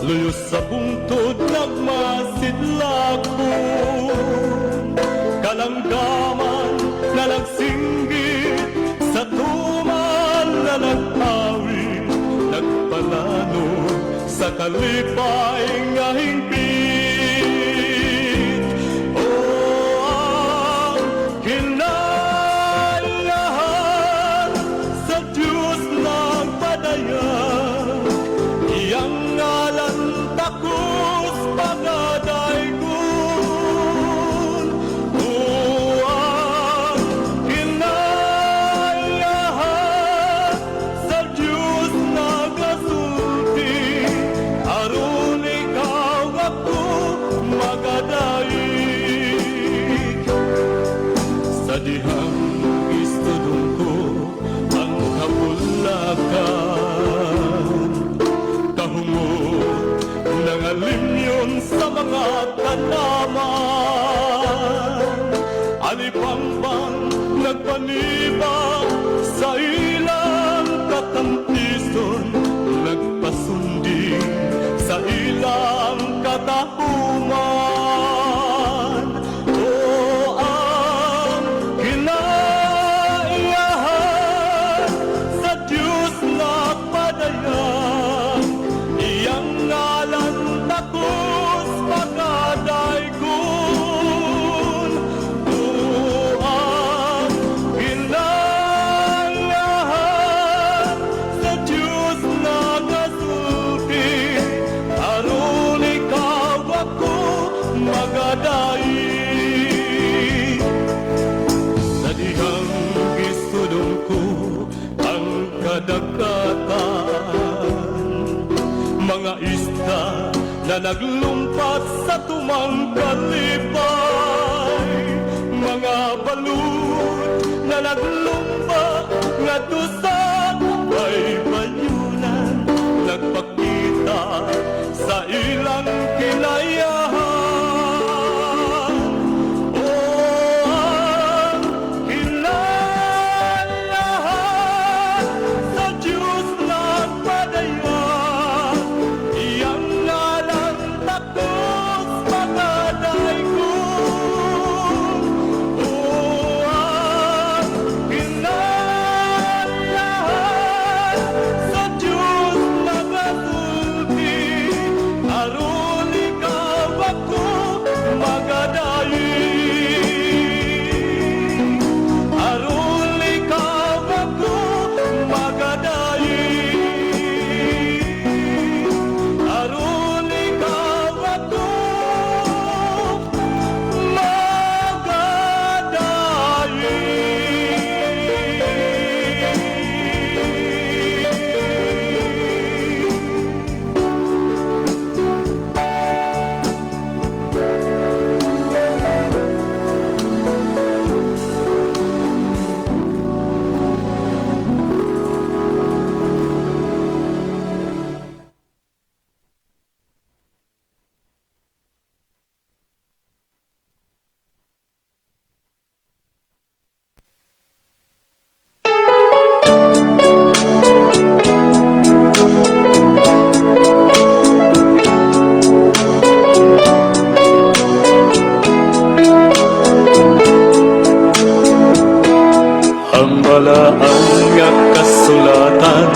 Luyos sa bungtod nagmasidlak ko, kalanggaman na nagsinggit, sa tuman na nag-awit, nagpalano sa kalipay nga hingpit. O ang kinalahan sa Diyos nagpadaya, iyang ngalan takos pagadaygon. O ang kinalahan sa Diyos nagasulti, aron ikaw ako magadayeg. Sa dihang istudong ko ang kabulakan, kahungod ng alimyon sa mga tanaman, alipangpang nagpanibang sa ilang katampison, nagpasunding sa ilang katahuman. O ang kinaiyahan sa Diyos nagpadaya, iyang ngalan takos pagadaygon. O ang kinaiyahan sa Diyos nagasulti, aron ikaw ako magadayeg. Sa dihang gisudong ko ang kadagatan, mga isda na naglumpat sa tumang kalipay, mga balut na naglumpa ngadto sa baybayunan, nagpakita sa ilang kinayahan. O ang kinalahan sa Diyos nagpadaya, iyang ngalan takos pagadaygon. O ang kinalahan sa Diyos nagasulti, aron ikaw ako magadayeg. Aron ikaw ako magadayeg. Aron ikaw ako magadayeg. Ang balaan nga kasulatan,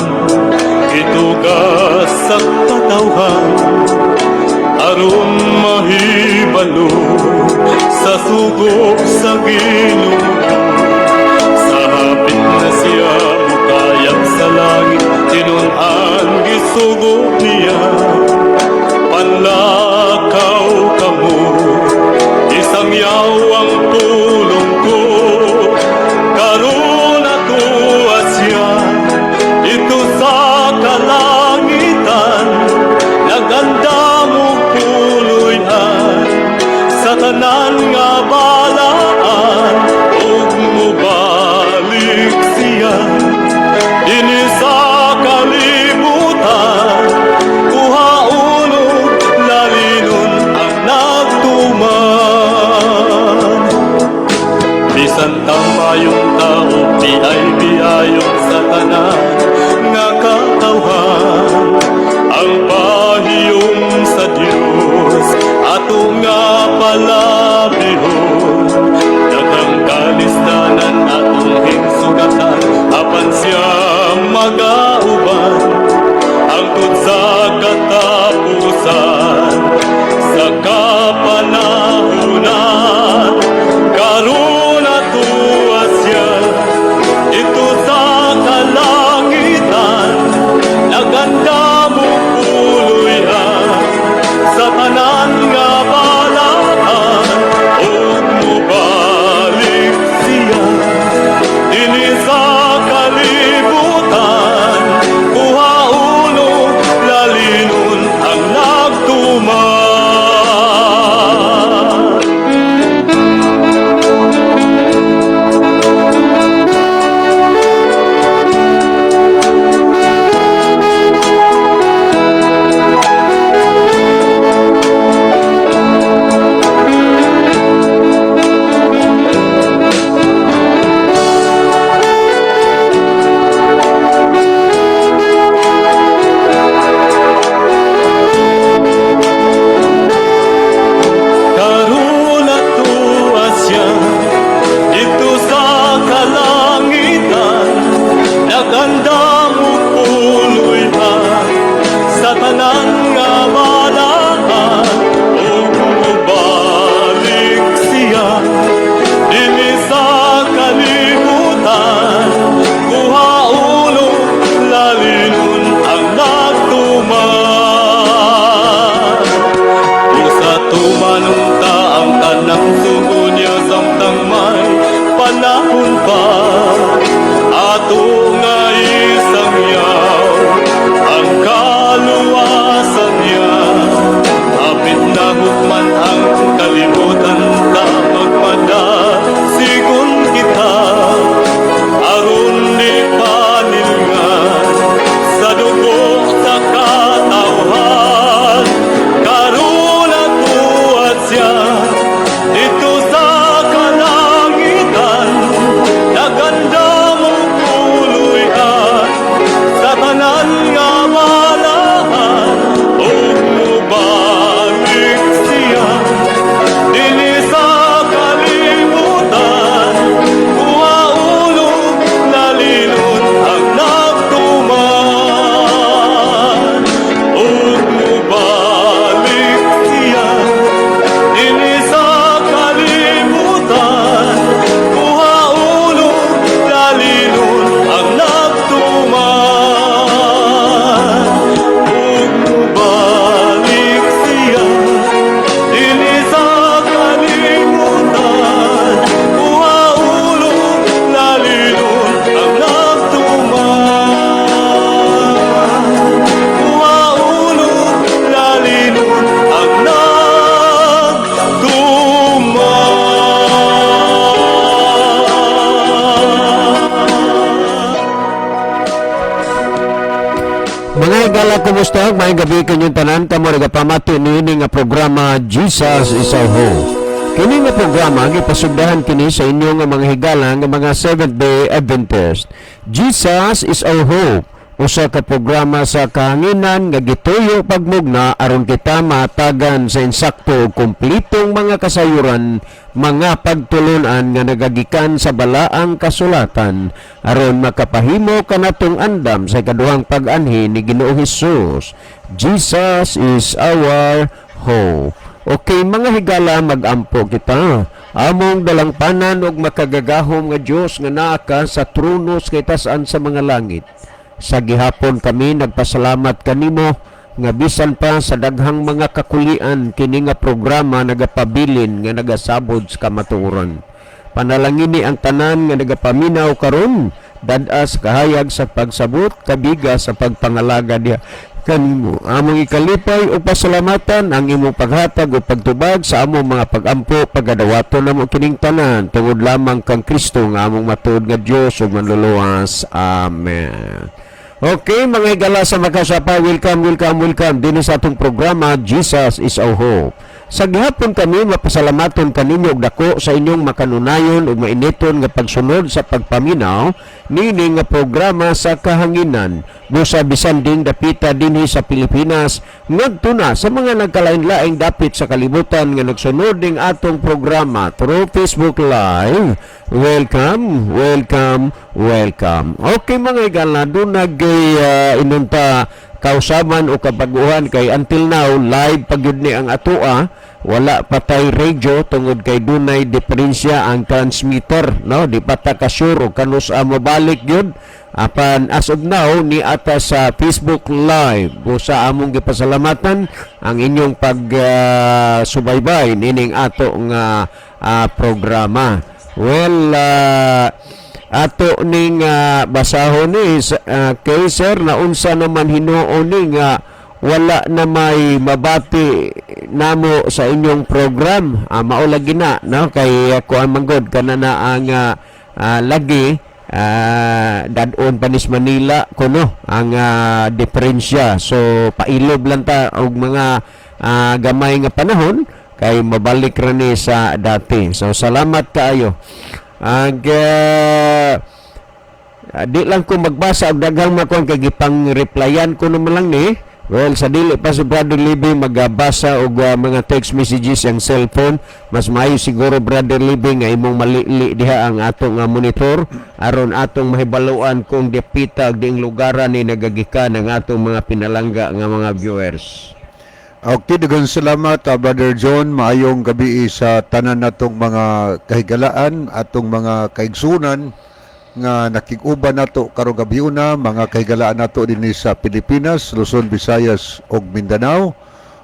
itugas sa katawhan, aron mahibalo sa sugo sa Ginoo. Sa hapit na siya mukayag sa langit, tinun-an gisugo niya, panlakaw kamo, isang yaw ang tulong ko, karon ako asya ito sa kalangitan, naganda mo puloy-an sa tanan nga balaan, ug mubalik siya dinhi sa kalibutan, kuhaon katapusan sa kapanahunan. Karon atuwas siya ito sa kalangitan, naganda mo puloy-an sa tanan nga balaan, ug mubalik siya dinhi sa kalibutan. Kuhauno lalinon ang nagtuman. Karon atuwas siya dito sa kalangitan, naganda mo puloy-an sa tanan nga balaan, ug mubalik siya dinhi sa kalibutan. Kuhauno lalinon ang nagtuman. Usa tumanunta ang tanang sugo niya samtang may panahon pa. Ato nga isang yaw ang kaluwasan niya. Hapit na hukman ang kalibutan ta magmadasigon kita. Aron di panilngan sa dugo sa katawhan. Karon atuwas siya dito sa kalangitan, naganda mo puloy-an sa tanan nga balaan, ug mubalik siya dinhi sa kalibutan. Kuhauno lalinon ang nagtuman, ug mubalik siya dinhi sa kalibutan. Kuhauno lalinon ang nagtuman, ug mubalik siya dinhi sa kalibutan. Kuhauno lalinon ang nagtuman, kuhauno lalinon ang nagtuman. Mga higala, kumusta? May gabi kanyang tanan, kamo nagapamato niini nga programa Jesus is our Hope. Kini nga programa gipasugdahan kini sa inyo nga mga higala nga mga Seventh-day Adventist. Jesus is our Hope, usa ka programa sa kahanginan nga gituyo pagmugna aron kita matagan sa insakto ug kumpletong mga kasayuran, mga pagtulunan nga nagagikan sa balaang kasulatan aron makapahimo kanatong andam sa ikaduhang pag-anhi ni Ginoong Hesus. Jesus is our hope. Okay, mga higala, magampo kita. Among dalangpanan og makagagahom nga Dios nga naa ka sa trono kay tas-an sa mga langit. Sa gihapon kami nagpasalamat kanimo nga bisan pa sa daghang mga kakulian kini nga programa nagapabilin nga nagasabod sa kamatuoran. Panalangini ang tanan nga nagapaminaw karon, dadas kahayag sa pagsabot, kabiga sa pagpangalaga niya kanimo. Among ikalipay o pasalamatan ang imong paghatag o pagtubag sa among mga pagampo pagadawaton namo kining tanan tungod lamang kang Kristo nga among matuod nga Dios ug manluluwas. Amen. Okay, mga higala sa makasapa, welcome din sa atong programa Jesus is our Hope. Sa gihapon kami mapasalamaton kaninyo og dako sa inyong makanunayon ug mainiton nga pagsunod sa pagpaminaw nini nga programa sa kahanginan busa bisan ding dapita dinhi sa Pilipinas ngadto na sa mga nagkalain-laing dapit sa kalibutan nga nagsunod ding atong programa through Facebook Live. Welcome. Okay mga higala, doon inunta kausaban o kabaguhan kay until now live pagyud ni ang atoa, wala patay radio tungod kay dunay diferensya ang transmitter, no? Di pa ta ka sure og kanus mabalik yun. Apan as of now ni ata sa Facebook Live sa among gipasalamatan ang inyong pag subaybay nining ato nga programa. Well, ato ning basahon ni kay sir na unsa naman hinuon ni nga wala na may mabati namo sa inyong program. Mao lagi na, no? Kay kuan manggod kana na ang lagi dadon panis Manila kuno ang diferensya. So pailob lang ta og mga gamay nga panahon kay mabalik ra ni sa dati. So salamat kaayo. Ag di lang ko magbasa og daghang makon kay gipang replyan ko naman lang ni. Well, sa dili pa si Brother Libby magbasa og mga text messages ang cellphone, mas maayo siguro Brother Libby nga imong malili diha ang atong monitor aron atong mahibaluan kung depita og diing lugaran ni nagagikan ang atong mga pinalangga nga mga viewers. Okay, daghang salamat Brother John. Maayong gabi sa tanan natong mga kahigalaan, atong mga kaigsunan nga nakig-uban nato karong gabiuna, mga kahigalaan nato dinhi sa Pilipinas, Luzon, Visayas ug Mindanao.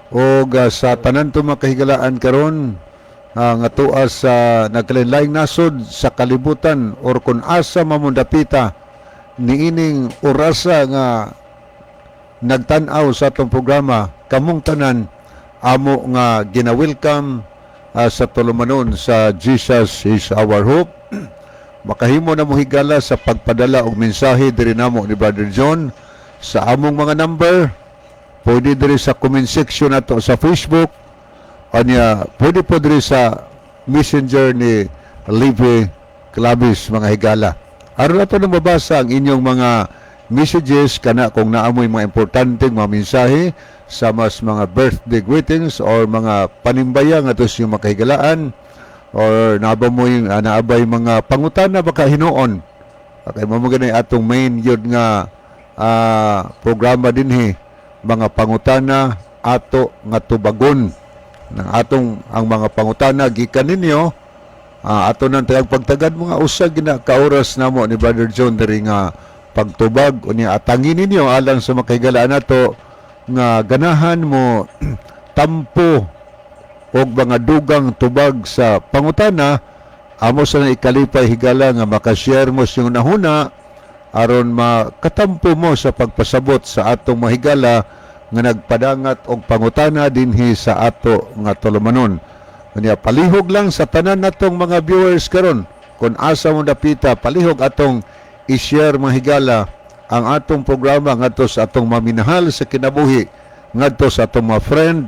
Ug sa tanan to mga kahigalaan karon nga tuwa sa nagkalain-laing nasod sa kalibutan or kun asa mamundapita niining orasa nga nagtan-aw sa atong programa, kamong tanan amo nga gina-welcome sa tulumanon sa Jesus is our hope. Makahimo na mo higala sa pagpadala og mensahe diri namo ni Brother John sa among mga number. Pwede diri sa comment section nato sa Facebook, anya pwede po diri sa messenger ni Livy Clavis mga higala. Aron nato na mabasa ang inyong mga messages kana kung naamoy mga importanteng mga mensahe sa mas mga birthday greetings or mga panimbaya nga tos yung makahigalaan or naabay mga pangutana baka hinuon. Okay, mamagana atong main yun nga programa dinhi, mga pangutana ato nga tubagon ng atong ang mga pangutana gikan ninyo ato nang pagtagad mga usag gina kauras namo ni Brother John diri nga pagtubag unya atangin ninyo alang sa makahigalaan nato nga ganahan mo tampo og mga dugang tubag sa pangutana. Amo sa na ikalipay higala nga makashare mo yung nahuna aron makatampo mo sa pagpasabot sa atong mahigala nga nagpadangat og pangutana dinhi sa ato nga tulumanon. Kanya palihog lang sa tanan natong mga viewers karon kung asa mo dapita, palihog atong i-share mahigala ang atong programa ngadto sa atong maminahal sa kinabuhi, ngadto sa atong mga friend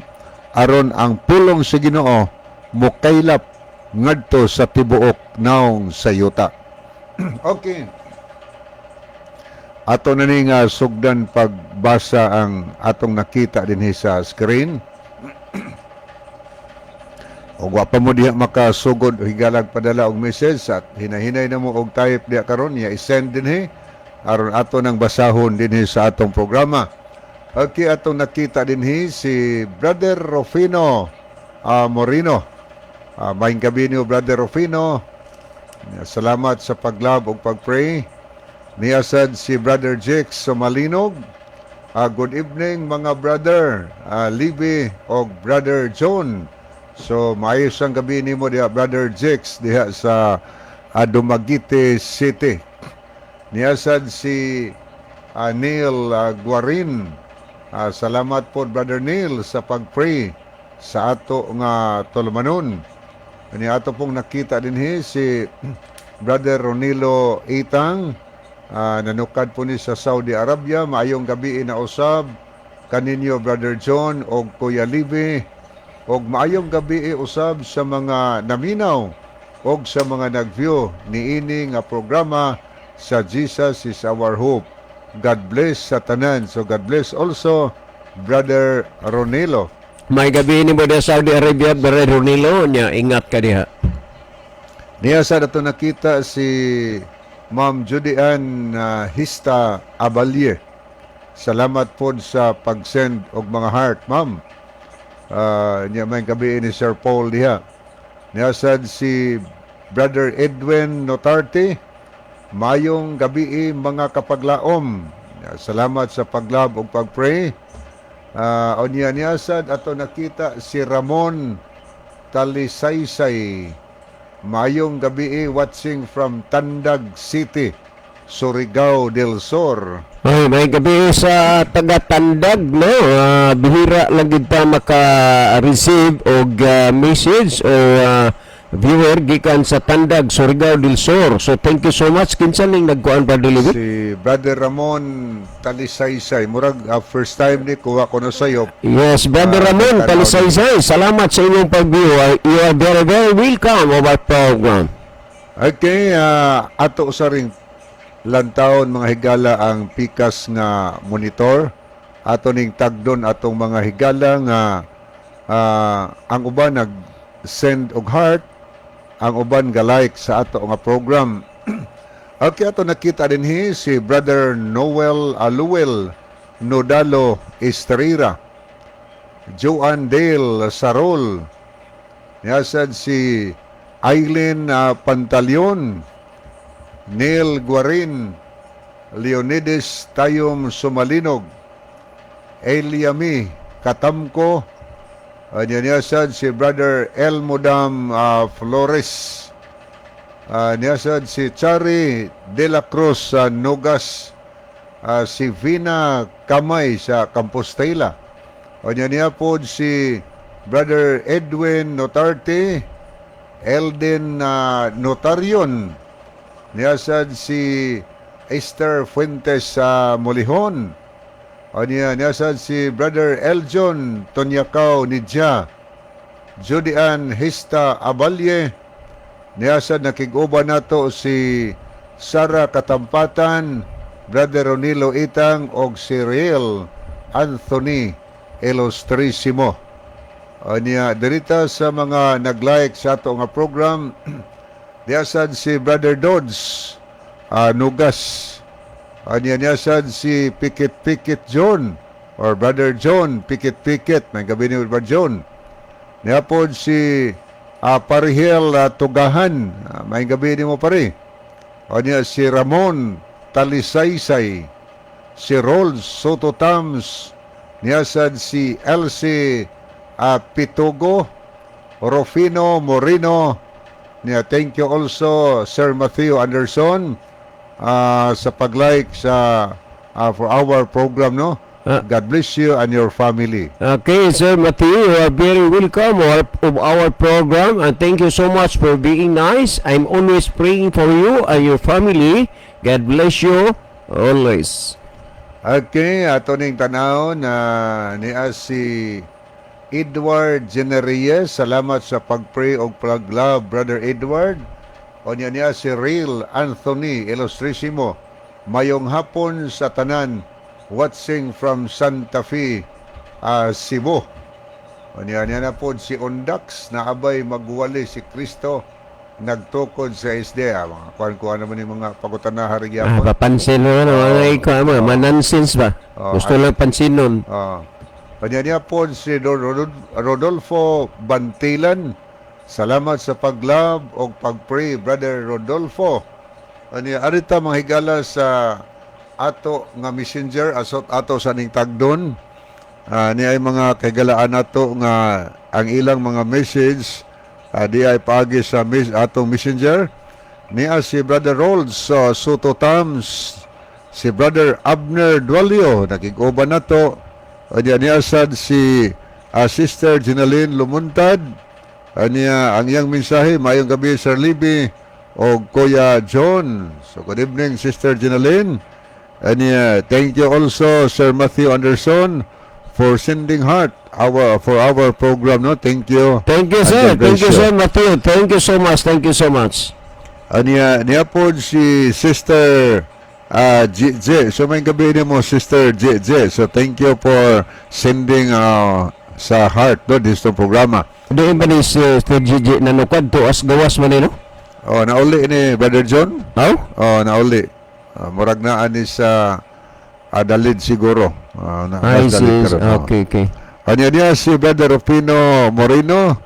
aron ang pulong sa Ginoo mokaylap ngadto sa tibuok naong sayuta. Okay. Ato na ning sugdan pagbasa ang atong nakita dinhi sa screen. O pa mo diha makasugod higalag padala og message at hinahinay na mo og type diha karon ya i-send dinhi aron ato nang basahon dinhi sa atong programa. Okay, atong nakita dinhi si Brother Rufino Moreno. Maayong gabi niyo Brother Rufino. Salamat sa paglab ug pagpray. Niyasad si Brother Jex Somalinog. Good evening mga brother Libby o Brother John. So maayos ang gabi nimo diha Brother Jex diha sa Dumaguete City. Niyasad si Neil Guarin. Salamat po Brother Neil sa pagpray sa ato nga tulumanon. Ani ato pong nakita dinhi si Brother Ronilo Itang. Nanukad po ni sa Saudi Arabia. Maayong gabi na usab kaninyo Brother John o Kuya Libby. O maayong gabi usab sa mga naminaw o sa mga nag-view niini nga programa sa Jesus is our hope. God bless sa tanan. So God bless also Brother Ronilo. May gabi ni mo sa Saudi Arabia, Brother Ronilo, nya ingat ka diha. Niya sa dato nakita si Ma'am Judy Ann Hista Abalier. Salamat po sa pag-send og mga heart, ma'am. Niya may gabi ni Sir Paul diha. Niya sad si Brother Edwin Notarte. Mayong gabi mga kapaglaom. Salamat sa paglab ug pag-pray. Onya niya sad ato nakita si Ramon Talisaysay. Mayong gabi watching from Tandag City, Surigao del Sur. Ay, may gabi sa taga-Tandag, no? Bihira lang gid ta maka-receive og message o viewer gikan sa Tandag, Surigao del Sur. So thank you so much. Kinsa ning nagkuan pa deliver? Si Brother Ramon Talisaysay. Murag first time ni kuha ko na sayo. Yes, Brother Ramon, Talisaysay. Salamat sa inyong pag-view. You are very, very welcome of our program. Okay, ato sa ring lantaon mga higala ang pikas nga monitor. Ato ning tagdon atong mga higala nga ang uban nag-send og heart, ang uban ga like sa ato nga program. Okay, ato nakita dinhi si Brother Noel Aluel Nodalo Estrera, Joan Dale Sarol, yasad si Aileen Pantaleon, Neil Guarin, Leonides Tayom Sumalinog, Eliami Katamko, niyasad si Brother Elmodam Flores, niyasad si Chari De La Cruz sa Nogas, si Vina Kamay sa Compostela, niya po si Brother Edwin Notarte, Elden Notarion, niyasad si Esther Fuentes sa Molihon, niyasad si Brother Eljon Tonyakaw Nidja, Judian Hista Abalye, niyasad nakig-uban nato si Sara Katampatan, Brother Ronilo Itang og si Riel Anthony Ilustrisimo. Niya dirita sa mga nag-like sa ato nga program, niyasad si Brother Dodds Nugas, niyasad si Pikit John or Brother John Pikit, may gabi ni Brother John. Niyapod si Parihel Tugahan, may gabi ni mo pare. Niya si Ramon Talisaysay, si Rolls Soto Tams, niyasad si Elsie Pitogo, Rufino Moreno, niya thank you also Sir Matthew Anderson sa pag-like sa for our program, no? God bless you and your family. Okay, Sir Matthew, you are very welcome of our program and thank you so much for being nice. I'm always praying for you and your family. God bless you always. Okay, ato ning tanaw na niya si Edward Genereyes. Salamat sa pag-pray o pag-love, Brother Edward. O niya si Real Anthony Ilustrisimo. Mayong hapon sa tanan, watching from Santa Fe, Cebu. O niya na po si Ondax na abay magwali si Kristo nagtukod sa SDA. Mga kuhan naman yung mga pagutan na harigyapon. Papansin mo mga ikaw, manansins ba? Gusto lang pansin nun. Kanya po si Rodolfo Bantilan. Salamat sa pag-love o pag-pray, Brother Rodolfo. Arita mga higala sa ato nga messenger, asot ato sa ning tagdon. Niya ay mga kahigalaan ato nga ang ilang mga message di ay paagi sa atong messenger. Niya si Brother Rolls Soto Tams, si Brother Abner Dualio, nakig-uban nato. Niya sad si Sister Ginaline Lumuntad. Ang iyang mensahe, mayong gabi Sir Libby o Kuya John. So good evening Sister Ginaline. Thank you also Sir Matthew Anderson for sending heart for our program, no? Thank you. Thank you, sir. Thank you, Sir Matthew. Thank you so much. Thank you so much. Niya po si Sister JJ. So may gabi niyo mo Sister JJ. So thank you for sending sa heart, no, dito programa. Doon ba ni Sister JJ na nukad to as gawas man no? Nauli ni Brother John? Oh? Nauli. Murag na ani sa Adalid siguro. I Mas see. dalid karon, oh. Okay. Anya niya si Brother Rufino Moreno.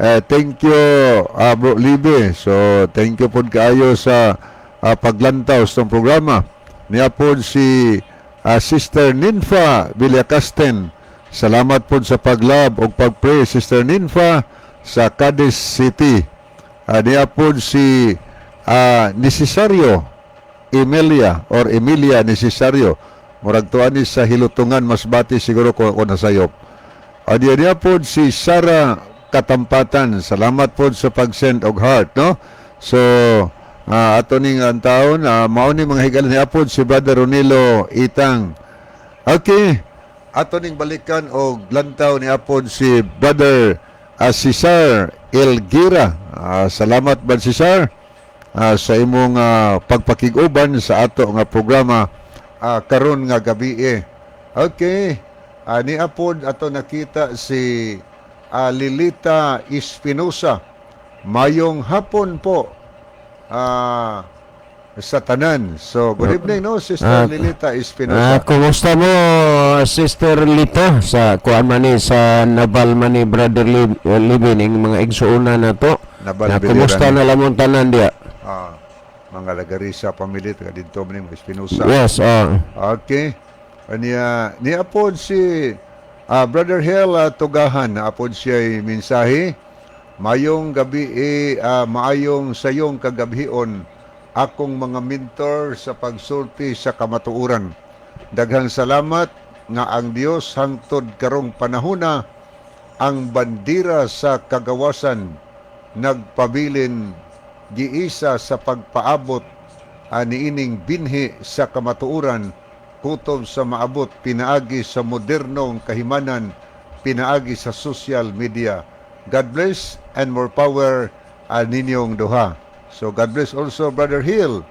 Thank you, Bro Libe. So, thank you po kaayo sa paglantaw sa itong programa. Niya po si Sister Ninfa Villacasten. Salamat po sa paglab o pagpray, Sister Ninfa, sa Cadiz City. Niya po si Necesario Emilia Necesario. Murag tuan ni sa Hilutungan, Masbati siguro ko nasayop. Niya po si Sara Katampatan. Salamat po sa pag-send og heart, no? So, ato ning ang taon, mao ni mga higalan niya po si Brother Ronilo Itang. Okay, ato ning balikan og lantaw ni apod si Brother Cesar Elgira. Salamat ba Cesar sa imong pagpakiguban sa ato nga programa karon nga gabi. Okay, ni apod ato nakita si Lilita Espinosa. Mayong hapon po sa tanan. So, good evening, no, Sister Lilita Espinosa. Kumusta mo, Sister Lita, sa kuan man ni sa Naval man ni Brother Libin, yung mga igsuuna na to. Naval Kumusta Biliran. na lamang tanan diya? Mga lagarisa pamilya taga dito man ni Espinosa. Yes, Okay. Niya po si Brother Hel Tugahan, apod siya mensahe. Mayong gabi maayong sayong kagabhion akong mga mentor sa pagsulti sa kamatuuran. Daghang salamat nga ang Dios hangtod karong panahona ang bandira sa kagawasan nagpabilin giisa sa pagpaabot niining binhi sa kamatuuran kutob sa maabot pinaagi sa modernong kahimanan, pinaagi sa social media. God bless and more power ninyong duha. So God bless also Brother Hill.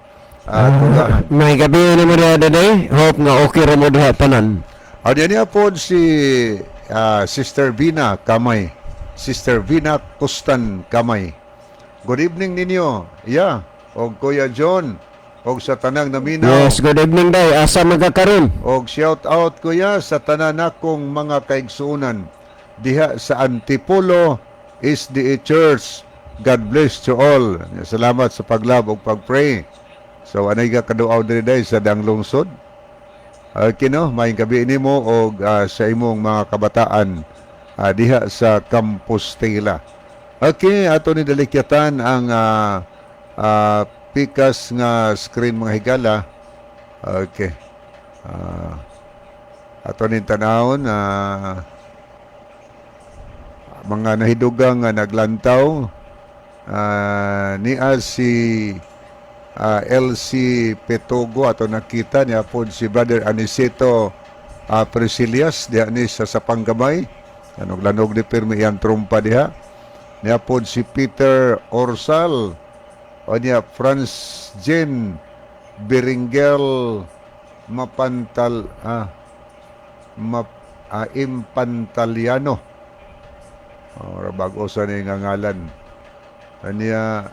may gabi na mo diya today. Hope nga okay ra mo diha tanan. Niya po si Sister Vina Kamay. Sister Vina Kustan Kamay. Good evening ninyo. Yeah. O Kuya John. O sa tanang naminaw. Yes, good evening day. Asa magkakaroon? Og shout out kuya sa tanan akong mga kaigsuunan diha sa Antipolo SDA Church. God bless to all. Salamat sa paglab og pagpray. So anay ka kaduaw diri sa dang lungsod. Okay no, may gabi nimo og sa imong mga kabataan diha sa Compostela. Okay, ato ni dalikyatan ang pikas nga screen mga higala. Okay. Ato ni tanawon mga nahidugang nga naglantaw niya si LC Petogo ato nakita niya po si Brother Aniceto Presilias diha ni sa Sapanggamay. Anog lanog ni pirmi iyang trumpa diha. Niya po si Peter Orsal o niya Franz Jen Beringel Impantaliano. Bago sa ni nga ngalan. Niya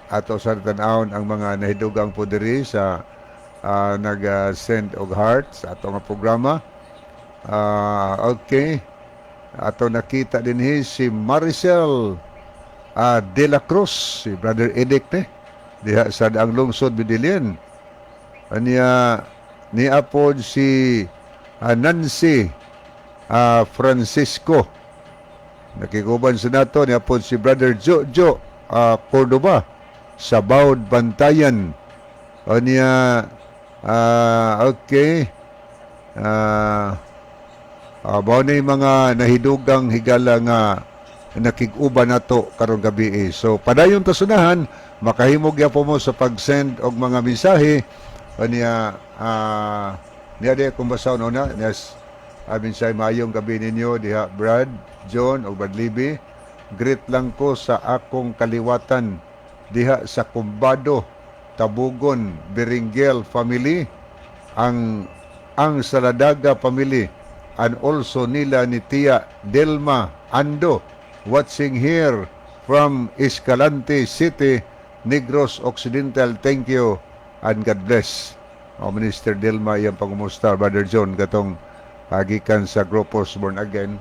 ato sa tanawon ang mga nahidugang po diri sa nag-send og heart sa ato nga programa. Okay. Ato nakita din si Maricel De La Cruz, si Brother Edic diha sa daang lungsod Bidilien. Niya po si Nancy Francisco. Nakikuban sa nato niya po si Brother Jojo Cordoba sa Bawd Bantayan. Okay. Bao na mga nahidugang higala nga nakig-uban nato karong gabi. So padayon ta sunahan, makahimog ya po mo sa pag-send og mga mensahe niya de kung basaw na yes mensahe maayong gabi ninyo diha Brad John o Brad Libby. Greet lang ko sa akong kaliwatan diha sa Kumbado, Tabugon, Beringel family, ang Saladaga family, and also nila ni Tia Delma Ando, watching here from Escalante City, Negros Occidental. Thank you and God bless. o Minister Dilma iyang pangumusta, Brother John, katong pagikan sa Grupos Born Again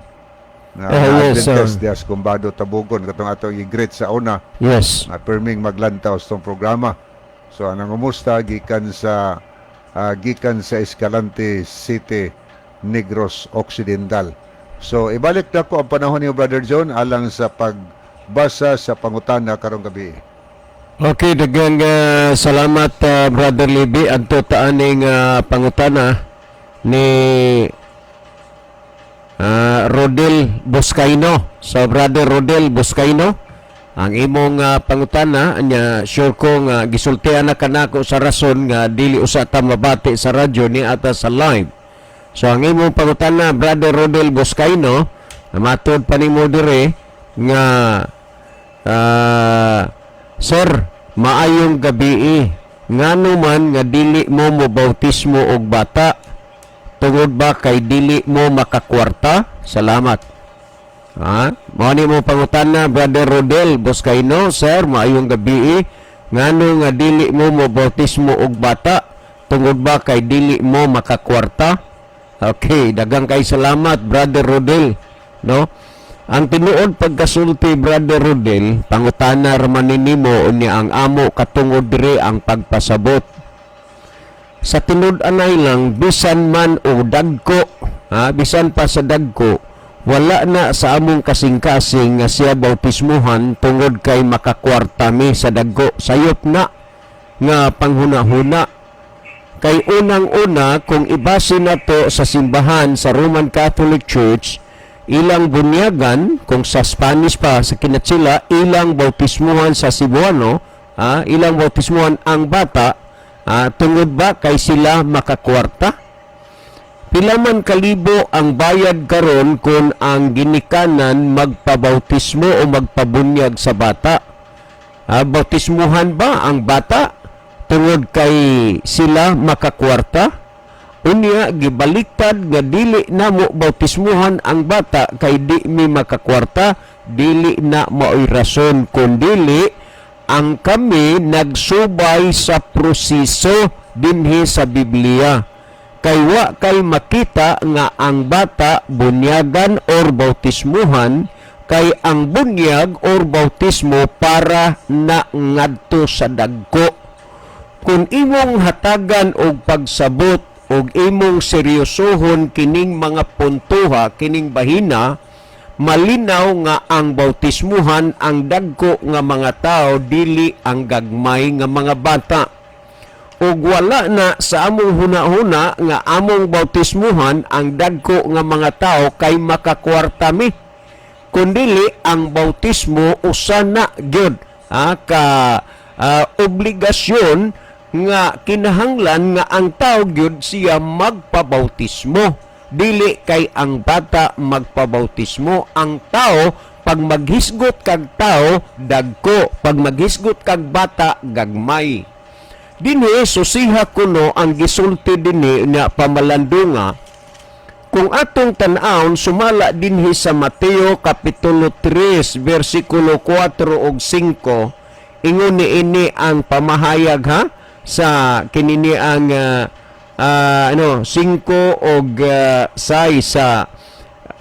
na Yes, Adventist Dias Kumbado Tabugon katong atong i-greet sa una Yes. na perming maglantaw sa tong programa. So anang umusta gikan sa Escalante City, Negros Occidental. So ibalik na ko ang panahon niyo, Brother John, alang sa pagbasa sa pangutana karong gabi. Okay, daghang salamat Brother Libby adto taaning pangutana ni Rodel Boscaino. So Brother Rodel Boscaino, ang imong pangutana nya sure ko nga gisultihan na kanako sa rason nga dili usa ta mabati sa radyo ni ata sa live. So ang imong pangutana, Brother Rodel Boscaino, matod pa nimo dire nga Sir, maayong gabi. Ngano man nga dili mo mobautismo og bata? Tungod ba kay dili mo makakwarta? Salamat. Mao ni mo pangutana, Brother Rodel Boscaino. Sir, maayong gabi. Ngano nga dili mo mobautismo og bata? Tungod ba kay dili mo makakwarta? Okay, daghang kay salamat, Brother Rodel, no? Ang tinuod pagkasulti, Brother Rodel, pangutana raman nimo unya ang amo katungod dire ang pagpasabot. Sa tinud-anay lang, bisan man o dagko, bisan pa sa dagko, wala na sa among kasing-kasing nga siya bautismuhan tungod kay makakwarta mi sa dagko. Sayop na nga panghuna-huna. Kay unang-una, kung ibase na to sa simbahan sa Roman Catholic Church, ilang bunyagan, kung sa Spanish pa, sa kinatsila, ilang bautismuhan sa Cebuano, ilang bautismuhan ang bata, tungod ba kay sila makakwarta? Pila man kalibo ang bayad karon kung ang ginikanan magpabautismo o magpabunyag sa bata? Bautismuhan ba ang bata tungod kay sila makakwarta? Unya gibaliktad nga dili na mo bautismuhan ang bata kay di mi makakwarta, dili na mao'y rason kundili ang kami nagsubay sa proseso dinhi sa Biblia. Kay wa kay makita nga ang bata bunyagan or bautismuhan, kay ang bunyag or bautismo para na ngadto sa dagko. Kung imong hatagan og pagsabot og imong seryosohon kining mga puntuha, kining bahina, malinaw nga ang bautismuhan ang dagko nga mga tao, dili ang gagmay nga mga bata. Ug wala na sa among huna-huna nga among bautismuhan ang dagko nga mga tao kay makakwarta mi. Kundili ang bautismo usa na gyud obligasyon nga kinahanglan nga ang tao gyud siya magpabautismo, dili kay ang bata magpabautismo. Ang tao pag maghisgot kag tao dagko, pag maghisgot kag bata gagmay. Dinhi susiha kuno ang gisulti dinhi nga pamalandunga. Kung atong tan-awon sumala dinhi sa Mateo kapitulo 3 bersikulo 4 ug 5, ingon niini ang pamahayag sa kinini ang 5 og 6 sa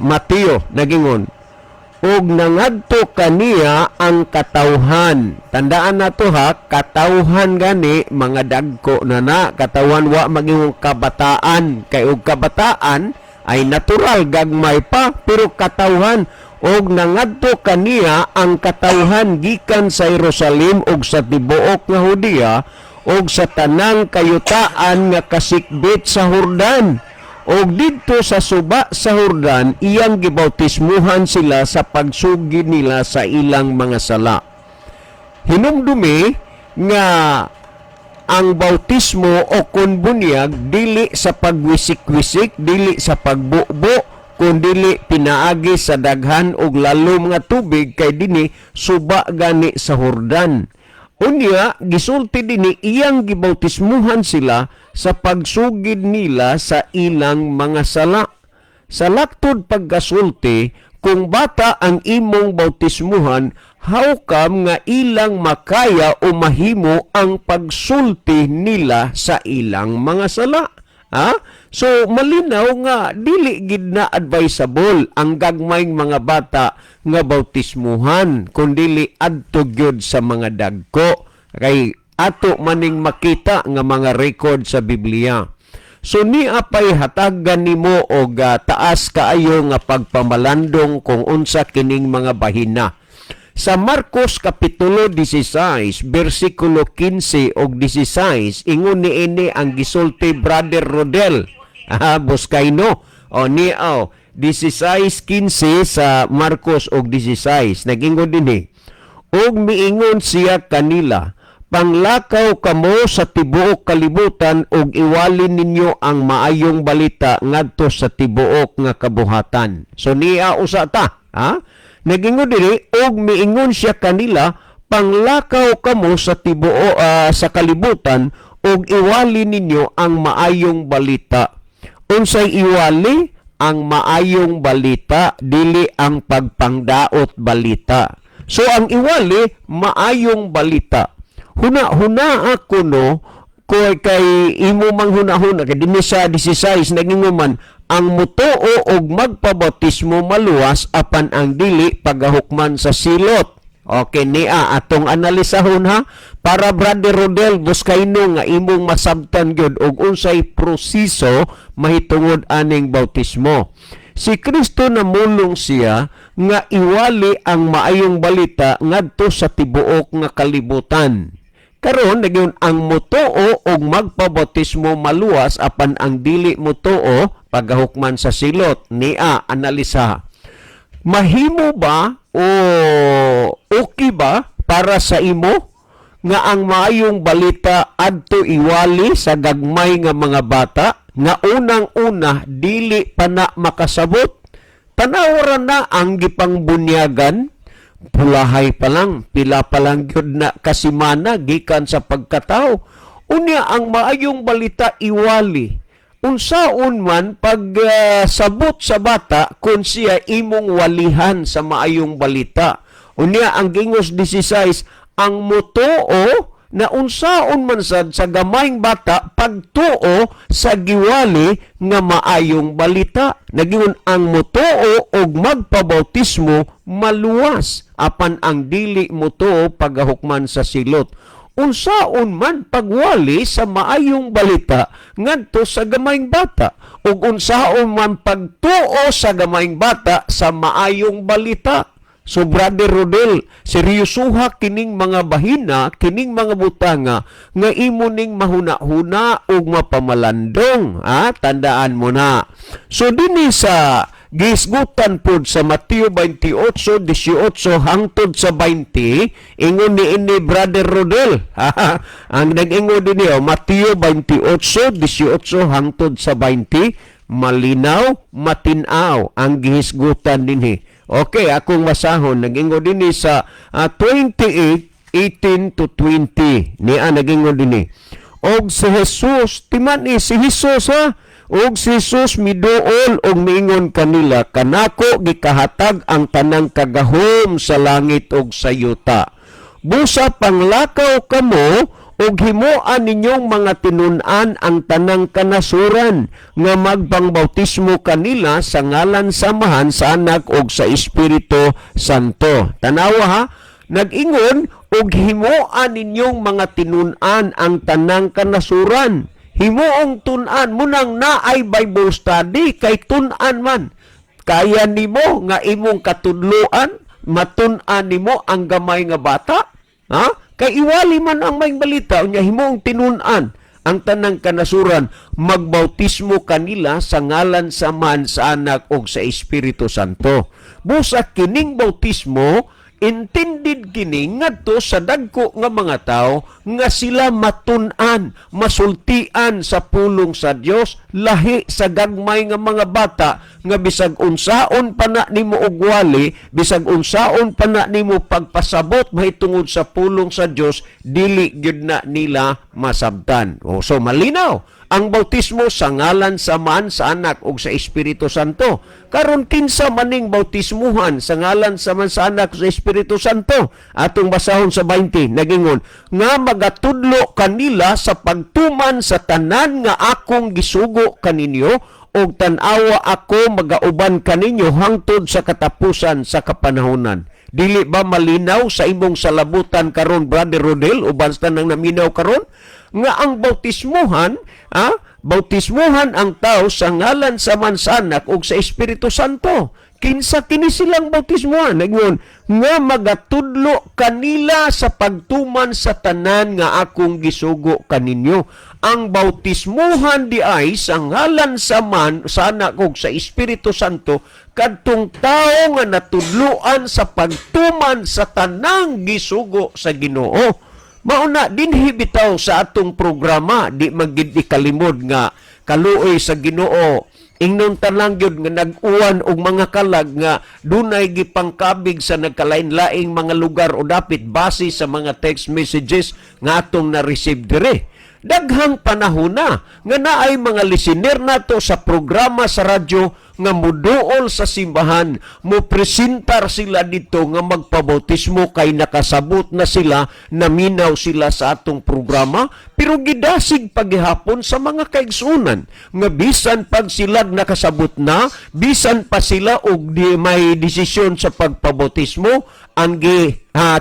Mateo nagingon, og nangadto kaniya ang katawhan. Tandaan na to katawhan gani mga dagko na katawhan, wa maging kabataan, kay og kabataan ay natural gagmay pa, pero katawhan. Og nangadto kaniya ang katawhan gikan sa Jerusalem og sa tibuok nga Hudiya og sa tanang kayutaan nga kasikbit sa Jordan. Og didto sa suba sa Jordan, iyang gibautismuhan sila sa pagsugid nila sa ilang mga sala. Hinumdumi nga ang bautismo o kun bunyag dili sa pagwisik-wisik, dili sa pagbubo, kundili pinaagi sa daghan og lalom nga tubig, kay dinhi suba gani sa Jordan. Unya gisulti dinhi iyang gibautismuhan sila sa pagsugid nila sa ilang mga sala. Sa laktod pagkasulti, kung bata ang imong bautismuhan, how come nga ilang makaya o mahimo ang pagsulti nila sa ilang mga sala? Ha? So malinaw nga dili gid na advisable ang gagmayng mga bata nga bautismuhan kundili adto gyud sa mga dagko kay ato maning makita nga mga record sa Biblia. So ni apay hatagan nimo og taas kaayo nga pagpamalandong kung unsa kining mga bahina. Sa Marcos Kapitulo 16, versikulo 15 o 16, ingon ni ini ang gisulti Brother Rodel. Buskayno. O ni 16:15 sa Marcos og 16. Nag-ingon din og miingon siya kanila, panglakaw kamo sa tibuok kalibutan og iwalin ninyo ang maayong balita ngadto sa tibuok nga kabuhatan. So niya usa ta, ha? Nagingon diri og miingon siya kanila, panglakaw kamo sa tibuo sa kalibutan og iwali ninyo ang maayong balita. Unsay iwali? Ang maayong balita, dili ang pagpangdaot balita. So ang iwali, maayong balita. Huna ako no, kay imo mang hunahuna kay dinhi sa 16 nagingon man ang mutuo og magpabautismo maluwas apan ang dili pagahukman sa silot. Okay niya atong analisahon ha para Brother Rodel buskayno nga imong masabtan gyud og unsay proseso mahitungod aning bautismo. Si Kristo namulong siya nga iwali ang maayong balita ngadto sa tibuok nga kalibutan. Karon nagyon ang mutuo og magpabautismo maluwas apan ang dili mutuo pagahukman sa silot. Niya analisa. Mahimo ba o okay ba para sa imo nga ang maayong balita adto iwali sa gagmay nga mga bata nga unang-una dili pa na makasabot? Tanawaran na ang gipangbunyagan, pulahay pa lang, pila pa lang yun na kasimana gikan sa pagkatao. Unya ang maayong balita iwali. Unsaon man pag sabot sa bata kung siya imong walihan sa maayong balita. Unya ang Gingos 16, ang mutuo na unsaon man sad sa gamayng bata pagtuo sa giwali nga maayong balita. Nagingon ang mutuo og magpabautismo maluwas apan ang dili mutuo pagahukman sa silot. Unsaon man pagwali sa maayong balita ngadto sa gamayng bata ug unsaon man pagtuo sa gamayng bata sa maayong balita. So Brother Rodel, seryosoha kining mga bahina, kining mga butanga nga imo ning mahuna-huna ug mapamalandong, tandaan mo na. So dinhi sa gisgutan pod sa Mateo 28:18 hangtod sa 20, ingon ni ini Brother Rodel. Ang nag-ingon din niyo, Mateo 28:18 hangtod sa 20, malinaw, matinaw ang gihisgutan dinhi. Okay, akong masahon. Nag-ingon din sa 28:18-20. Niya nag-ingon din. Og si Jesus, timan si Jesus ha, og si Jesus miduol og miingon kanila, kanako gikahatag ang tanang kagahom sa langit og sa yuta. Busa panglakaw kamo ug himuan ninyong mga tinun-an ang tanang kanasuran nga magpangbautismo kanila sa ngalan samahan sa Anak ug sa Espiritu Santo. Tanawa ha, nag-ingon ug himuan ninyong mga tinun-an ang tanang kanasuran. Himuong tun-an munang naay Bible study kay tun-an man. Kaya nimo nga imong katudloan, matun-an nimo ang gamay nga bata? Ha? Kay iwali man ang may balita, unya himong tinun-an ang tanang kanasuran, magbautismo kanila sa ngalan samahan sa Anak ug sa Espiritu Santo. Busa kining bautismo, intended kini ngadto sa dagko nga mga tao nga sila matun-an, masultian sa pulong sa Dios, lahi sa gagmay nga mga bata nga bisag unsaon pa na nimo og wali, bisag unsaon pa na nimo pagpasabot mahitungod sa pulong sa Dios, dili gyud na nila masabtan. So malinaw ang bautismo sa ngalan sa Man, sa Anak ug sa Espiritu Santo. Karon kinsa maning bautismuhan sa ngalan sa Man, sa Anak ug sa Espiritu Santo? Atong basahon sa 20 nagingon nga magatudlo kanila sa pagtuman sa tanan nga akong gisugo kaninyo ug tan-awa ako magauban kaninyo hangtod sa katapusan sa kapanahonan. Dili ba malinaw sa imong salabutan karon, Brother Rodel, uban sa nang naminaw karon nga ang bautismuhan, bautismuhan ang tao sa ngalan sa Man, sa Anak ug sa Espiritu Santo. Kinsa kini silang bautismuhan? Nagingon nga magatudlo kanila sa pagtuman sa tanan nga akong gisugo kaninyo. Ang bautismuhan di ay sa ngalan sa Man, sa Anak ug sa Espiritu Santo kadtong tao nga natudloan sa pagtuman sa tanang gisugo sa Ginoo. Mauna dinhi bitaw sa atong programa, di magid ikalimod nga kaluoy sa Ginoo. Ingnon tanang gyud nga nag-uwan og mga kalag nga dunay gipangkabig sa nagkalain-laing mga lugar o dapit base sa mga text messages nga atong na-receive dire. Daghang panahon na nga naay mga listener nato sa programa sa radyo nga muduol sa simbahan, mo presentar sila dito nga magpabautismo kay nakasabot na sila, naminaw sila sa atong programa, pero gidasig paghihapon sa mga kaigsunan nga bisan pag sila nakasabot na, bisan pa sila og di may desisyon sa pagpabautismo, ang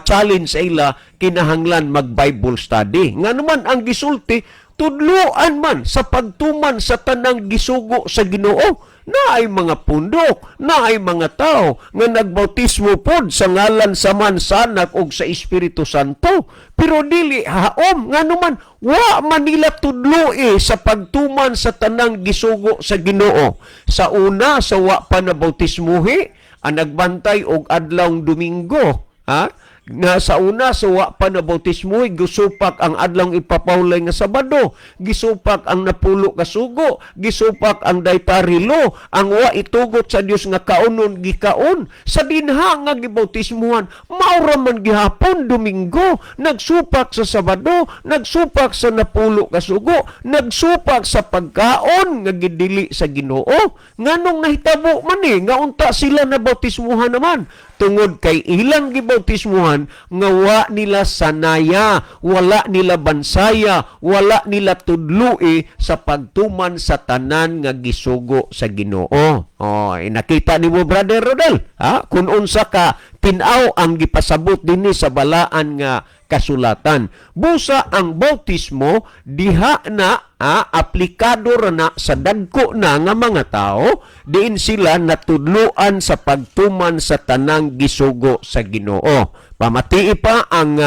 challenge sa ila kinahanglan mag-Bible study. Nga naman ang gisulti, tudloan man sa pagtuman sa tanang gisugo sa Ginoo. Naay mga pundok, naay mga tao nga nagbautismo pod sa ngalan sa Man, sa Anak ug sa Espiritu Santo. Pero dili haom nga naman wa man nila tudloi sa pagtuman sa tanang gisugo sa Ginoo. Sa una sa wa pa nabautismuhi, ang nagbantay og adlawng Domingo, nga sa una sa wa pa na bautismo, gisupak ang adlong ipapawlay nga Sabado, gisupak ang napulo ka sugo, gisupak ang daytarilo, ang wa itugot sa Dios nga kaunon gikaon. Sa dinha nga gibautismuhan, maura man gihapon Domingo, nagsupak sa Sabado, nagsupak sa napulo ka sugo, nagsupak sa pagkaon nga gidili sa Ginoo. Nganong nahitabo man nga unta sila na bautismuhan naman, tungod kay ilang gibautismuhan nga wa nila sanaya, wala nila bansaya, wala nila tudloi sa pagtuman sa tanan nga gisugo sa Ginoo. Nakita ni mo, Brother Rodel, kung unsa ka tinaw ang gipasabot dinhi sa balaan nga kasulatan. Busa ang bautismo diha na aplikado ra na sa dagko na nga mga tao, diin sila natudluan sa pagtuman sa tanang gisugo sa Ginoo. Pamatii pa ang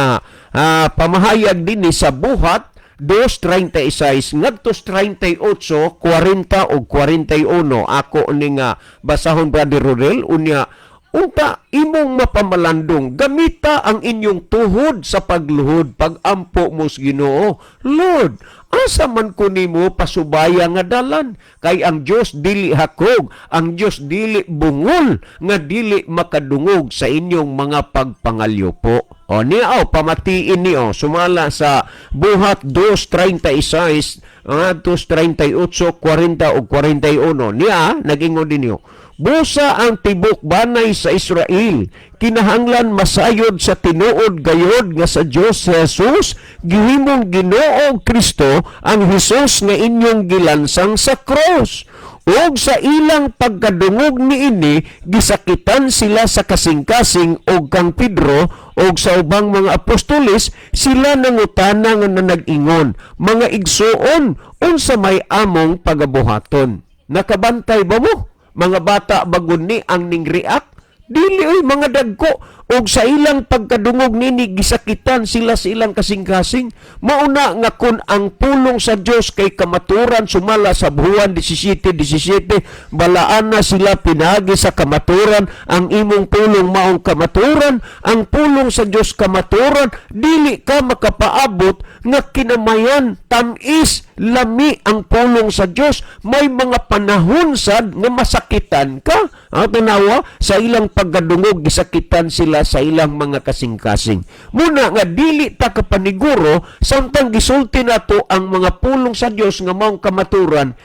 pamahayag dinhi sa buhat 2:36 ngadtos 38, 40 o 41. Ako ni nga basahon, Brother Rodel, unya unta imong mapamalandong, gamita ang inyong tuhod sa pagluhod, pagampo mo sa Ginoo. Lord, asa man ko nimo pasubaya nga dalan, kay ang Dios dili hakog, ang Dios dili bungol, nga dili makadungog sa inyong mga pagpangalyo po. Niya pamatiin niyo sumala sa buhat 2:36, 2:38, 40 o 41. Niya nagingon din niyo, busa ang tibok banay sa Israel, kinahanglan masayod sa tinuod gayod nga sa Dios si Jesus, gihimong Ginoo Kristo, ang Jesus nga inyong gilansang sa cross. Og sa ilang pagkadungog niini, gisakitan sila sa kasing-kasing og kang Pedro og sa ubang mga apostoles, sila nangutana nga nag-ingon, mga igsuon, unsa may among pagabuhaton. Nakabantay ba mo? Mga bata bagon ni ang ning-react? Dili mga dagko, og sa ilang pagkadungog nini gisakitan sila sa ilang kasing-kasing. Mauna nga kun ang pulong sa Dios kay kamaturan, sumala sa buwan 17:17, balaan na sila pinagi sa kamaturan, ang imong pulong maong kamaturan, ang pulong sa Dios kamaturan, dili ka makapaabot nga kinamayan, tamis, lami ang pulong sa Dios. May mga panahon sad nga masakitan ka, Tanawa, sa ilang pagkadungog, gisakitan sila sa ilang mga kasing-kasing. Muna nga, dili ta kapaniguro, samtang gisulti nato ang mga pulong sa Dios nga maong kamaturan,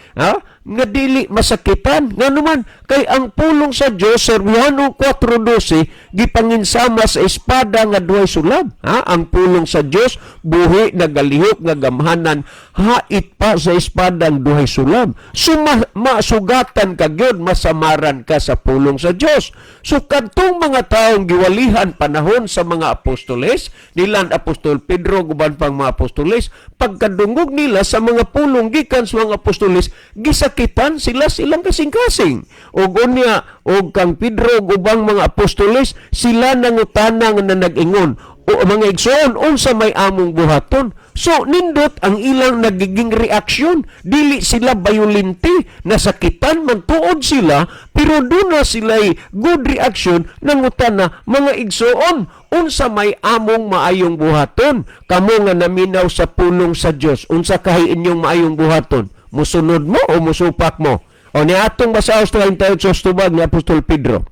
nga dili masakitan. Nga naman, kay ang pulong sa Dios, Serbiano 4:12, gipanginsama sa espada nga duhay sulab. Ang pulong sa Dios, buhi, nagalihok, nga gamhanan, hait pa sa espada ang duhay sulab. So, masugatan ka gyud, masamaran ka sa pulong sa Dios. So, kadtong mga taong giwalihan panahon sa mga apostoles, nilan Apostol Pedro, guban pang mga apostoles, pagkadungog nila sa mga pulong gikan sa mga apostoles, gisakitan sila silang kasing-kasing. Og unya, og kang Pedro, ubang mga apostoles, sila nangutanang na nag-ingon, o mga igsoon, unsa may among buhaton. So, nindot ang ilang nagiging reaksyon. Dili sila bayulinti, nasakitan, mantuod sila, pero doon na sila'y good reaction, nangutan na, mga igsoon, unsa may among maayong buhaton. Kamo nga naminaw sa pulong sa Dios, unsa kahi inyong maayong buhaton? Musunod mo o musupak mo? O ni atong basaos 38 tubag ni Apostol Pedro.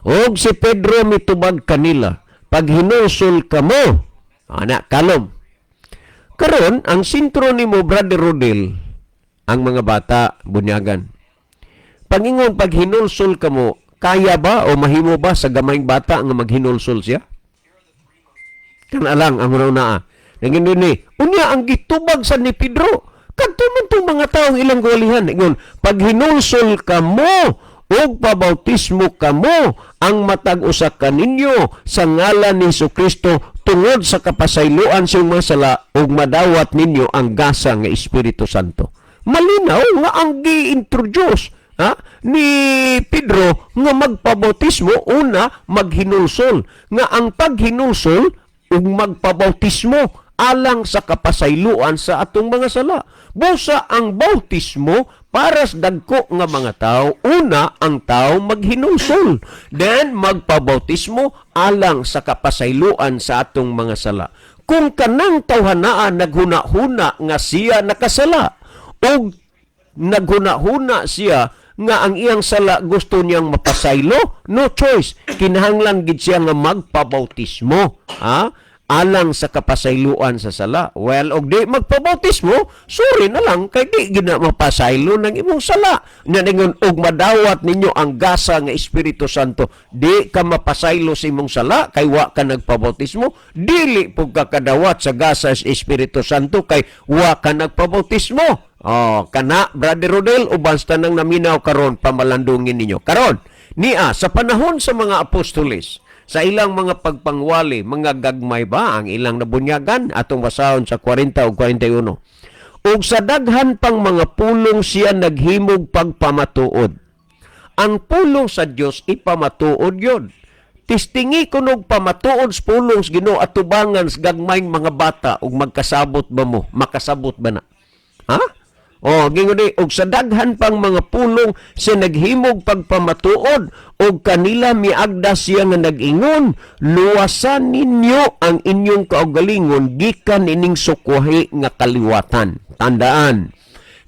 Og si Pedro mitubag kanila, pag hinusol ka mo, anak kalom. Karon ang sintro ni mo, Brother Rodel, ang mga bata, bunyagan. Pangingon, pag hinulsol ka mo, kaya ba o mahimo ba sa gamayng bata nga maghinulsol siya? Kana lang ang una. Nangin ni, unya ang gitubag sa ni Pedro. Kadto man tong mga taong ilang gawalihan. Ingon, pag hinulsol ka mo, og pabautismo kamo ang matag usa kaninyo sa ngalan ni Jesucristo tungod sa kapasayloan sa mga sala og madawat ninyo ang gasa nga Espiritu Santo. Malinaw nga ang gi-introduce ni Pedro nga magpabautismo una maghinulsol, nga ang paghinulsol ug magpabautismo alang sa kapasayloan sa atong mga sala. Busa ang bautismo para sa dagko nga mga tao, una ang tao maghinulsol, then magpabautismo alang sa kapasayloan sa atong mga sala. Kung kanang tawhanaan naghuna-huna nga siya nakasala, o naghuna-huna siya nga ang iyang sala gusto niyang mapasaylo, no choice. Kinahanglan gid siya nga magpabautismo, alang sa kapasayloan sa sala. Well, og di magpabautismo, sorry na lang, kay di gina mapasaylo ng imong sala. Naningon, og madawat ninyo ang gasa nga Espiritu Santo. Di ka mapasaylo sa imong sala, kay wa ka nagpabautismo. Dili po ka kadawat sa gasa sa Espiritu Santo, kay wa ka nagpabautismo. Kana, Brother Rodel, uban sa tanang naminaw karon pamalandungin ninyo. Karon, sa panahon sa mga apostoles, sa ilang mga pagpangwali, mga gagmay ba ang ilang nabunyagan? Atong basahon sa 40 o 41. Ug sa daghan pang mga pulong siya naghimog pagpamatuod. Ang pulong sa Dios ipamatuod yon. Tistingi kunog pamatuod sa pulong sa Ginoo at tubangan sa gagmayng mga bata ug magkasabot ba mo? Makasabot ba na? Gingudi, og sa daghan pang mga pulong siya naghimog pagpamatuod og kanila miagda siya nga nag-ingon, luwasan ninyo ang inyong kaugalingon gikan ining sukwahi nga kaliwatan. Tandaan,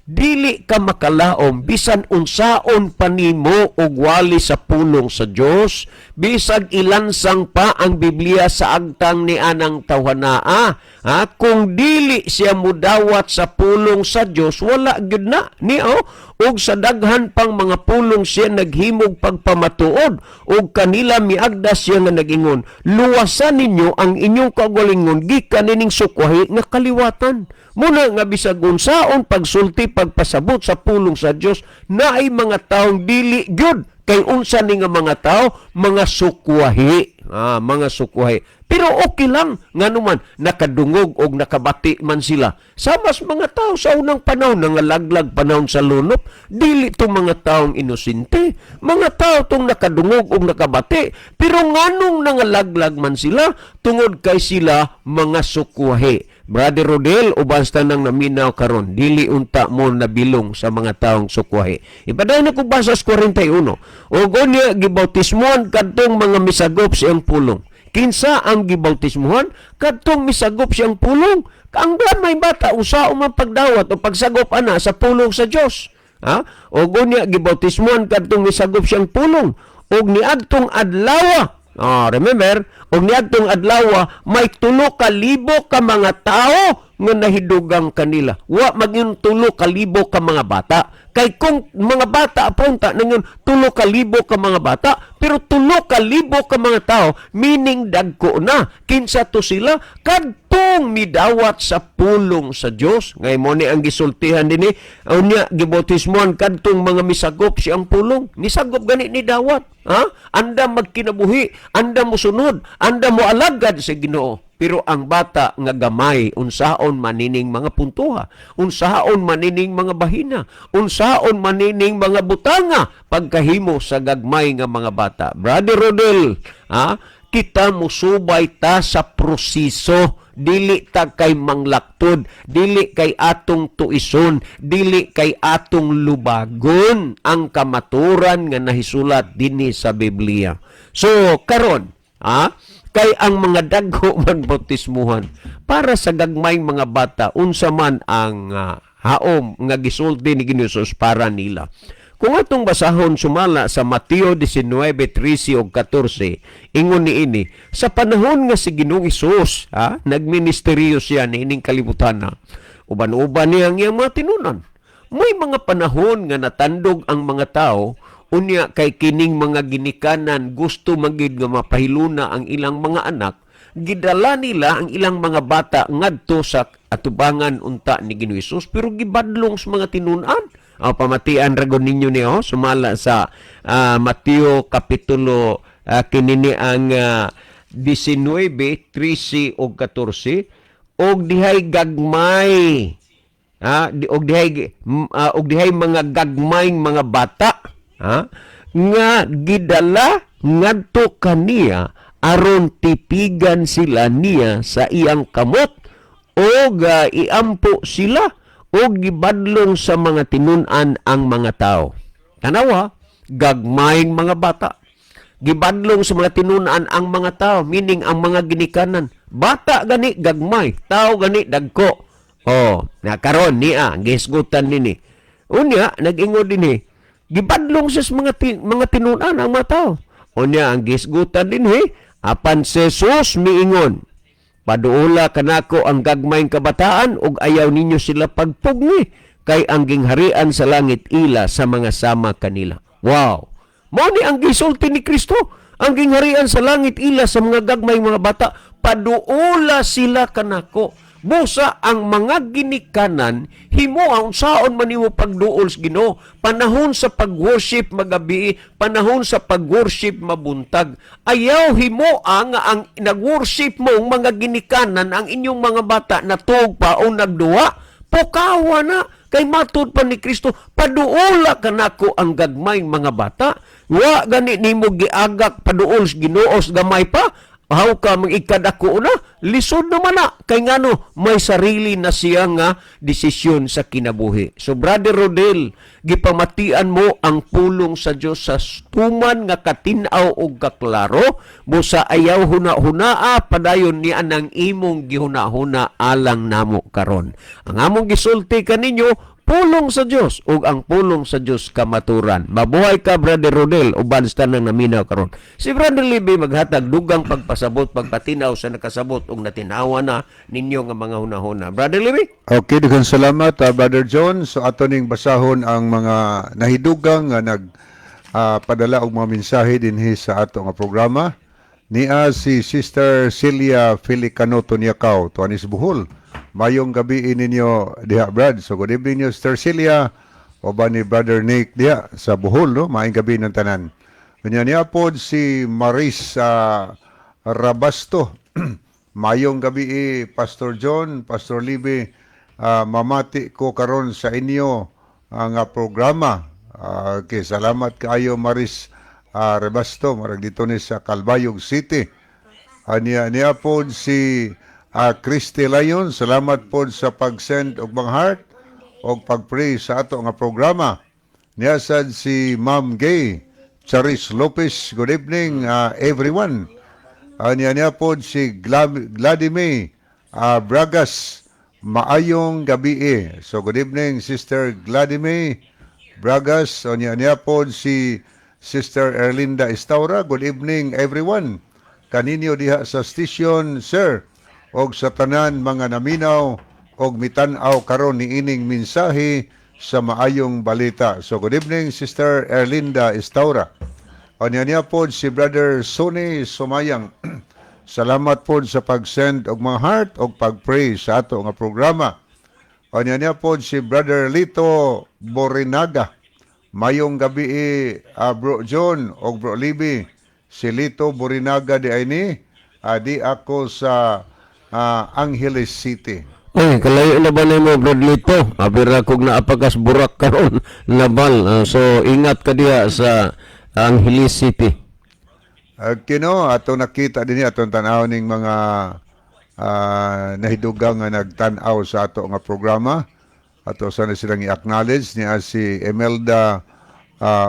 dili ka makalaom bisan unsaon panimo og wali sa pulong sa Dios, bisag ilansang pa ang Biblia sa agtang ni anang tawhanaa. Kung dili siya mudawat sa pulong sa Dios, wala gyud na niyo. Og sa daghan pang mga pulong siya naghimog pagpamatuod og kanila miagda siya nga nag-ingon, luwasan ninyo ang inyong kaugalingon gikan ining sukwahi nga kaliwatan. Muna nga bisag unsaon pagsulti pagpasabot sa pulong sa Dios, naay mga taong dili gyud kay unsa ni nga mga tao, mga sukwahi, mga sukwahi. Pero okay lang nga naman nakadungog og nakabati man sila. Sa mas mga tao sa unang panahon nangalaglag panahon sa lunop, dili tong mga taong inosente, mga tao tong nakadungog og nakabati, pero nganong nangalaglag man sila tungod kay sila mga sukwahi. Brother Rodel, uban sa nang naminaw karon, dili unta mo nabilong sa mga taong sukwahi. Ipaday na ko basa sa 41. Og unya gibautismuhan kadtong mga misagop siyang pulong. Kinsa ang gibautismuhan kadtong misagop siyang pulong? Ang may bata usao man pagdawat o pagsagop ana sa pulong sa Dios. Ha? O unya gibautismuhan kadtong misagop siyang pulong. Og niadtong adlaw, remember, og niadtong adlaw may 3,000 ka mga tao nga nahidugang kanila. Wa maging 3,000 ka mga bata. Kay kung mga bata apunta nang 3,000 ka mga bata, pero 3,000 ka mga tao, meaning dagko na. Kinsa to sila? Kadtong midawat sa pulong sa Dios. Ngay mo ni ang gisultihan dinhi, unya gibautismohan kadtong mga misagop siyang pulong. Misagop gani ni dawat. Ha? Anda magkinabuhi, anda mo sunod, anda mo alagad sa Ginoo. Pero ang bata nga gamay, unsaon manining mga puntuha, unsaon manining mga bahina, unsaon manining mga butanga, pagkahimo sa gagmay nga mga bata. Brother Rodel, kita musubay ta sa proseso, dili ta kay manglaktod, dili kay atong tuison, dili kay atong lubagon ang kamaturan nga nahisulat dinhi sa Biblia. So, karon, kay ang mga dagko man bautismuhan para sa gagmayng mga bata unsa man ang haom nga gisulti ni Ginoo para nila. Kung atong basahon sumala sa Mateo 19:13 ug 14, ingon niini, sa panahon nga si Ginoong Hesus, nagministeryo siya niining kalibutan na, uban-uban niya ang iyang mga tinunan. May mga panahon nga natandog ang mga tao, unya kay kining mga ginikanan gusto magid nga mapahiluna ang ilang mga anak, gidala nila ang ilang mga bata ngadto sa atubangan unta ni Ginoong Hesus, pero gibadlong sa mga tinunan. Pamatian ragon ninyo niyo sumala sa Mateo kapitulo kinini ang 19:13 ug 14, og dihay gagmay og dihay mga gagmayng mga bata nga gidala ngadto kaniya aron tipigan sila niya sa iyang kamot og iampo sila o gibadlong sa mga tinunan ang mga tao. Tanawa, gagmayng mga bata. Gibadlong sa mga tinunan ang mga tao, meaning ang mga ginikanan. Bata gani gagmay, tao gani dagko. Nakaron niya, gisgutan nini. Unya, nag-ingod dinhi, gibadlong sa mga tinunan ang mga tao. Unya, ang gisgutan dinhi, apan si Jesus miingon, paduula kanako ang gagmayng kabataan ug ayaw ninyo sila pagpugni kay ang gingharian sa langit ila sa mga sama kanila. Wow! Mao ni ang gisulti ni Kristo. Ang gingharian sa langit ila sa mga gagmayng mga bata, paduula sila kanako. Busa ang mga ginikanan himo ang saon man nimo pagduol sa Ginoo, panahon sa pag-worship magabi, panahon sa pag-worship mabuntag. Ayaw himo ang nag-worship mo ang mga ginikanan ang inyong mga bata natug pa o nagduwa, pukawa na kay matud pa ni Kristo, paduola kanako ang gagmayng mga bata. Wa gani nimo giagak paduol sa Ginoo gamay pa. How ka mag-ikad ako na? Lisod naman na. Kay ngano, may sarili na siya nga desisyon sa kinabuhi. So, Brother Rodel, gipamatian mo ang pulong sa Diyos sa tuman nga katinaw o kaklaro, busa ayaw huna-hunaa, padayon niya ang imong gihuna-huna alang namo karon. Ang among gisulti kaninyo, pulong sa Diyos ug ang pulong sa Diyos kamaturan. Mabuhay ka, Brother Rodel, uban sa tanang naminaw karon. Si Brother Libby maghatag dugang pagpasabot, pagpatinaw sa nakasabot ug natinawa na ninyo nga mga hunahuna. Brother Libby? Okay, daghang salamat, Brother John. So ato ning basahon ang mga nahidugang nga padala og mga mensahe dinhi sa ato nga programa. Niya si Sister Celia Filicano Toniacao, tuanis Bohol. Mayong gabi ninyo diha, Brad. So good evening niyo, Sister Celia, o ba ni Brother Nick diha sa Bohol, no? Maayong gabi ng tanan. Kanya niya po si Maris Rabasto. Mayong gabi, Pastor John, Pastor Libby, mamati ko karon sa inyo ang programa. Okay, salamat kaayo, Maris Rabasto, marag dito ni sa Calbayog City. Niya po si Christy Lyon, salamat po sa pag-send og mga heart o pag-pray sa ato nga programa. Niya sad si Ma'am Gay Charis Lopez, good evening everyone. Niya po si Vladimir Bragas, maayong gabi. So good evening, Sister Vladimir Bragas. O niya po si Sister Erlinda Estaura. Good evening everyone. Kaninyo diha sa station, sir. Og sa tanan mga naminaw og mitan-aw karon ni ining mensahe sa maayong balita. So good evening Sister Erlinda Estaura. O niya po si Brother Sonny Sumayang. Salamat po sa pag-send og mga heart og pag-pray sa ato nga programa. O niya po si Brother Lito Borinaga. Mayong gabi Bro John og Bro Libby. Si Lito Borinaga di ay ni di ako sa Angeles City. Ay, kalayo na ba na mo, Brad Lito? Abira kog naapagas burak karon nabal. So, ingat ka diha sa Angeles City. Kino, ato nakita din atong tanaw ning mga nahidugang nga nagtanaw sa ato nga programa. Ato sana silang i-acknowledge niya si Emelda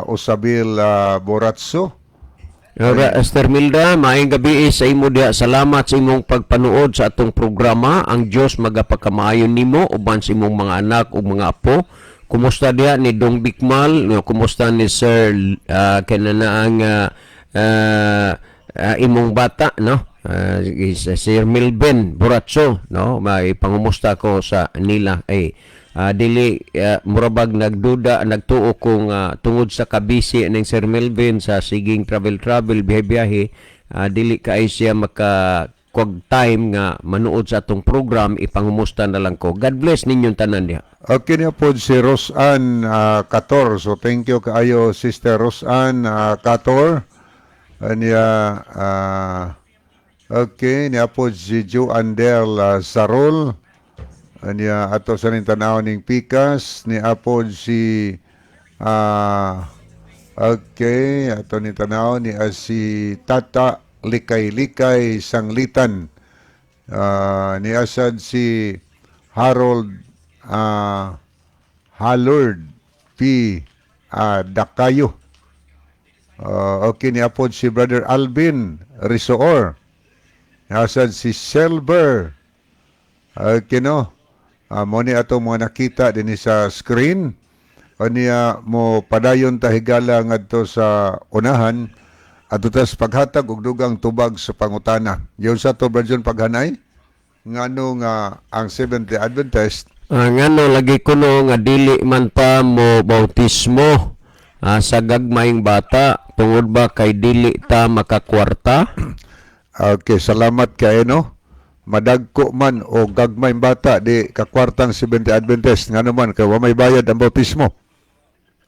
Osabil Boratso. Ora, Esther Milda, maayong gabi sa imo diha. Salamat sa imong pagpanuod sa atong programa. Ang Dios magapakamayon nimo uban sa imong mga anak ug mga apo. Kumusta diha ni Dong Bikmal? Kumusta ni Sir kananaang imong bata, no? Sir Milben Boratso, no? May pangumusta ko sa nila ay dili murabag nagduda nagtuo kung tungod sa kabisi ng Sir Melvin sa siging travel biyahe dili kay siya maka time nga manuod sa atong program. Ipangumusta na lang ko. God bless ninyong tanan diha. Okay na po si Rosan Cator. So thank you kaayo Sister Rosan Cator. Okay, niya po si Joan Del Sarol. Niya ato sa ning tanaw ning Pikas. Niya po si okay, ato ni tanaw ni si Tata Likay-Likay Sanglitan. Niya sad si Harold Hallord P. Dakayo. Okay, niya po si Brother Alvin Risoor. Nasad si Silver. Okay, no? Mo ni ato mga nakita din sa screen. O niya mo padayon tahigala ngadto sa unahan. At tas paghatag og dugang tubag sa pangutana. Yun sa to, Brad John, paghanay. Ngano nga ang Seventh-day Adventist. Ngano lagi kuno nga dili man pa mo bautismo sa gagmayng bata tungod ba kay dili ta makakwarta? Okay, salamat kayo, no? Madagko man o gagmay bata di kakwartang Seventh-day Adventist nga naman kay wa may bayad ang bautismo.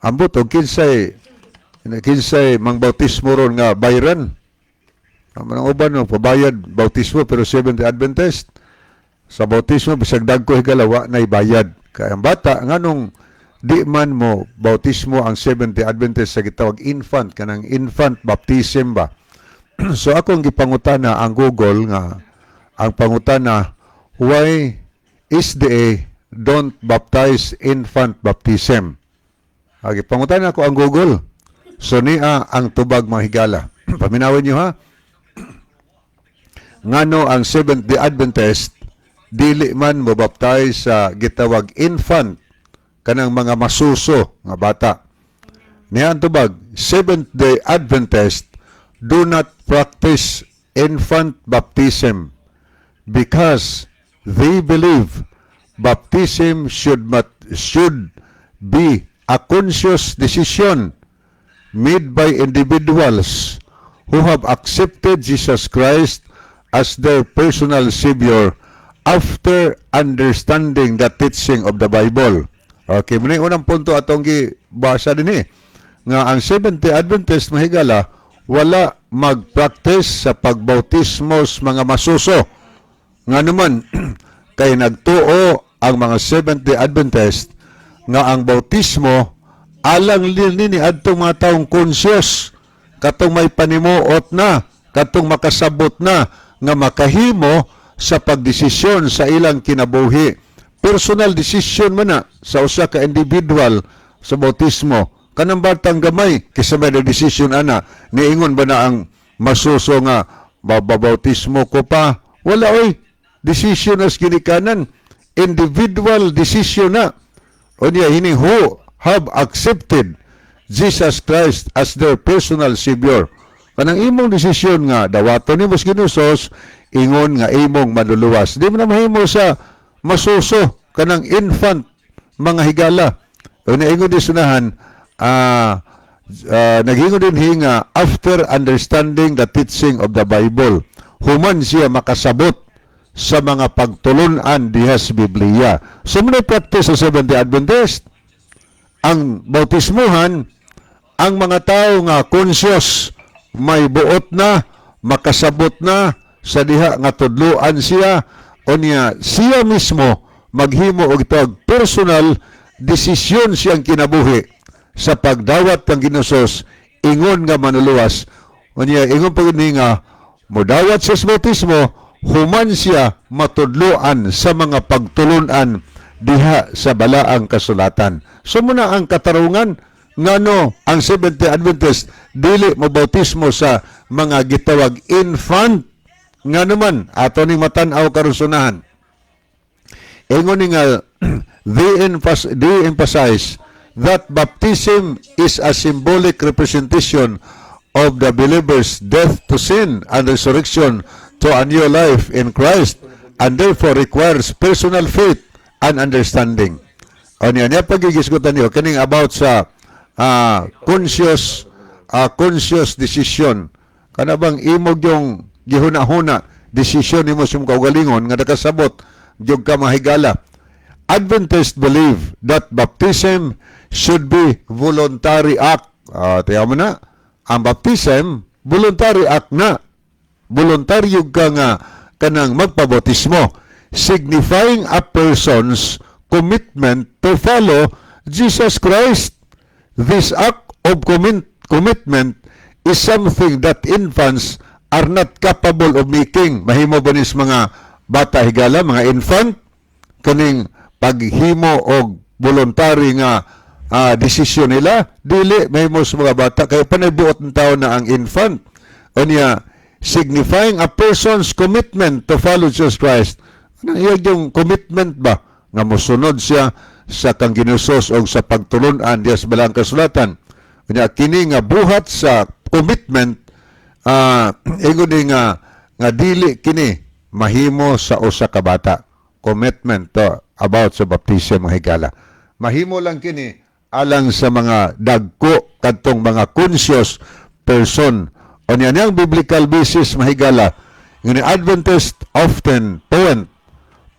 Ambot og kinsay mang bautismo ron nga bayran. Ang uban no pabayad bautismo pero Seventh-day Adventist sa bautismo bisag dagko higalawa na ibayad. Kay ang bata nganong di man mo bautismo ang Seventh-day Adventist sa gitawag infant kanang infant baptism ba. So akong gipangutana ang Google nga ang pangutana, why SDA don't baptize infant baptism? Okay, pangutana ko ang Google. So niya ang tubag mga higala. Paminawin nyo ha. Ngano ang Seventh-day Adventist dili man mo baptize sa gitawag infant kanang mga masuso nga bata. Niya ang tubag, Seventh-day Adventist do not practice infant baptism because they believe baptism should be a conscious decision made by individuals who have accepted Jesus Christ as their personal Savior after understanding the teaching of the Bible. Okay, muna yung unang punto atong gibasa din nga ang Seventh-day Adventist mahigala wala mag-practice sa pagbautismo sa mga masuso. Nga naman, kay nagtuo ang mga Seventh-day Adventist nga ang bautismo alang nini adtong mga taong conscious, katong may panimuot na, katong makasabot na, nga makahimo sa pagdesisyon sa ilang kinabuhi. Personal decision man na sa usa ka individual sa bautismo. Kanang batang gamay, kisa may decision ana, niingon ba na ang masuso nga, babautismo ko pa? Wala oy. Decision as ginikanan, individual decision na. O niya, hiniho, have accepted Jesus Christ as their personal Savior. Kanang imong desisyon nga dawaton nimo sa Ginusos, ingon nga imong maluluwas. Di mo na mahimo sa masuso kanang infant mga higala. O naingon din sunahan, naghingon din hinga after understanding the teaching of the Bible. Human siya makasabot sa mga pagtulunan diha sa Biblia. So muna practice sa Seventh-day Adventist. Ang bautismuhan, ang mga tao nga conscious, may buot na, makasabot na, sa diha nga tudluan siya, o niya siya mismo maghimo og itog personal desisyon siyang kinabuhi sa pagdawat ng Ginusos, ingon nga manuluwas. O niya, ingon pa nga, modawat siya sa bautismo, human siya matudluan sa mga pagtulunan diha sa balaang kasulatan. So muna ang katarungan ngano ang Seventh-day Adventist dili mabautismo sa mga gitawag infant nga naman ato ning matan-aw karon sunahan. Ingon ni nga they emphasize that baptism is a symbolic representation of the believer's death to sin and resurrection to a new life in Christ, and therefore requires personal faith and understanding. O niya pagigisgutan niyo kining about sa conscious decision. Kana bang imog yung gihuna-huna decision nimo sa kaugalingon nga nakasabot gyud ka mahigala. Adventists believe that baptism should be voluntary act. Tiyaw mo na, ang baptism voluntary act na. Voluntaryo ka nga kanang magpabautismo, signifying a person's commitment to follow Jesus Christ. This act of commitment is something that infants are not capable of making. Mahimo ba nis mga bata higala, mga infant, kaning paghimo og voluntary nga desisyon nila, dili mahimo sa mga bata, kaya panaybuot ng tao na ang infant. O niya, signifying a person's commitment to follow Jesus Christ. Iyag yung commitment ba? Nga musunod siya sa kang Ginusos o sa pagtulunan diya sa balang kasulatan. Kini nga buhat sa commitment, ingon din nga dili kini mahimo sa usa ka bata. Commitment to about sa baptism mga higala. Mahimo lang kini alang sa mga dagko kadtong mga conscious person. O niya niyang biblical basis mahigala, yung Adventist often point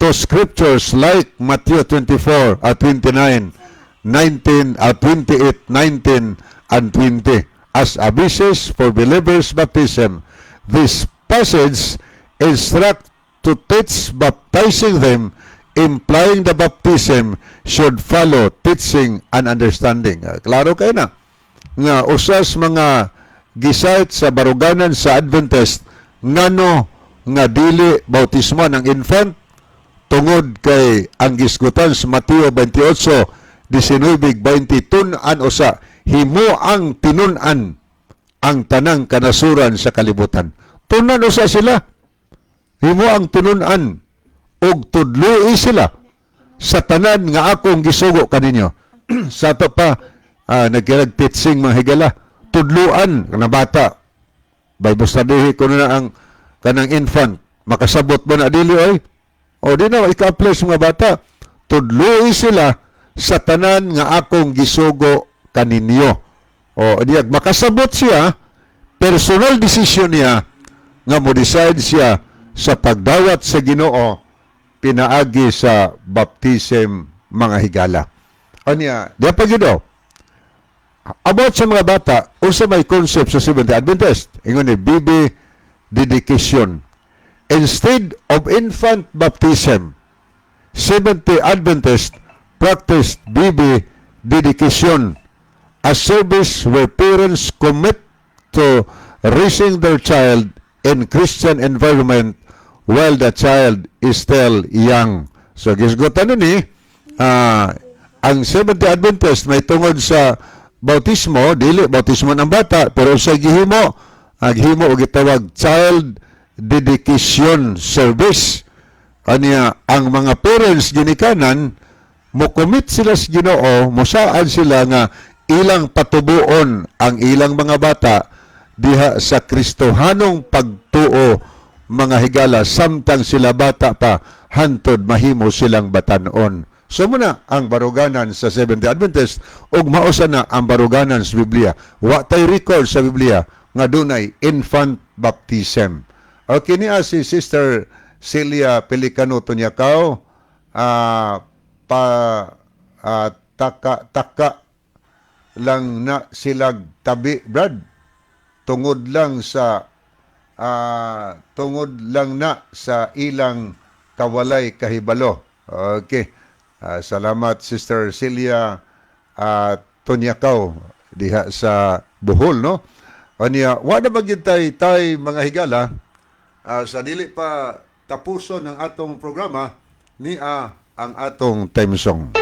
to scriptures like Matthew 24, 29, 19, 28, 19, and 20 as a basis for believers' baptism. This passage instruct to teach baptizing them, implying the baptism should follow teaching and understanding. Klaro kayo na nga usas mga gisayt sa baruganan sa Adventist ngano nga dili bautismo ng infant tungod kay ang gisgutan sa Mateo 28, 19-20 tun-an usa himo ang tinun-an ang tanang kanasuran sa kalibutan. Tunan usa sila, himo ang tinun-an og tudloi sila sa tanan nga akong gisugo kaninyo. Sa to pa nagkirag-teaching mga higala, tudluan na bata. By bustadihi ko na ang kanang infant, makasabot mo na dili oy. O di na ika-apply sa mga bata. Tudloi sila sa tanan nga akong gisugo kaninyo. O di makasabot siya, personal decision niya nga mo decide siya sa pagdawat sa Ginoo pinaagi sa baptism mga higala. O niya, di pa gyud about sa mga bata, usa may concept sa Seventh-day Adventist. Ingon ni baby dedication. Instead of infant baptism, Seventh-day Adventist practiced baby dedication, a service where parents commit to raising their child in Christian environment while the child is still young. So, gisgotan ni ang Seventh-day Adventist may tungod sa bautismo, dili bautismo ng bata, pero sa gihimo og gitawag child dedication service. Anya ang mga parents ginikanan Mukumit sila sa Ginoo, musaan sila nga ilang patubuon ang ilang mga bata diha sa Kristohanong pagtuo mga higala samtang sila bata pa hantod mahimo silang batanon. So muna ang baruganan sa Seventh-day Adventist ug mausa na ang baruganan sa Biblia. Wa tay record sa Biblia nga dunay infant baptism. Okay niya si Sister Celia Pelicano Tunyakaw taka lang na silag tabi brad tungod lang na sa ilang kawalay kahibalo. Okay. Salamat Sister Celia Tunyakaw diha sa Bohol, no? Anya, wala magyud tay mga higala sa dili pa tapuson ng atong programa ni ang atong time song.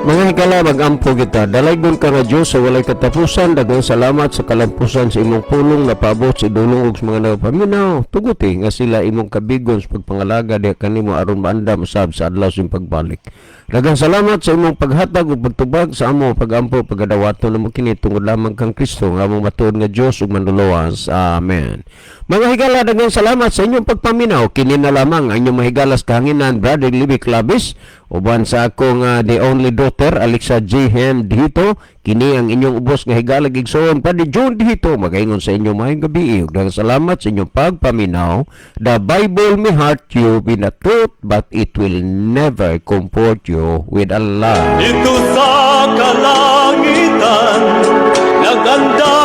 Mga higala, mag-ampo kita. Dalaygon ka nga Diyos sa walay katapusan. Daghang salamat sa kalampusan sa imong pulong na paabot sa idulong ug sa mga nagapaminaw. Tuguti nga sila imong kabigon sa pagpangalaga diha kanimo aron maandam usab sa adlaw sa pagbalik. Daghang salamat sa imong paghatag ug pagtubag sa amo pagampo pagadawaton namo kini tungod lamang kang Kristo nga among matuod nga Dios ug manluluwas. Amen. Mga higala, daghang salamat sa inyong pagpaminaw. Kini na lamang ang inyong mahigalas kahanginan, Brother Libby Clavis, uban sa akong the only daughter, Alexa J. Hem Dihito. Kini ang inyong ubos nga higala gigsoon, Padre John Dihito. Magaingon sa inyong mayong gabi. Daghang salamat sa inyong pagpaminaw. The Bible may hurt you with the truth, but it will never comfort you with a lie. Dito sa kalangitan, naganda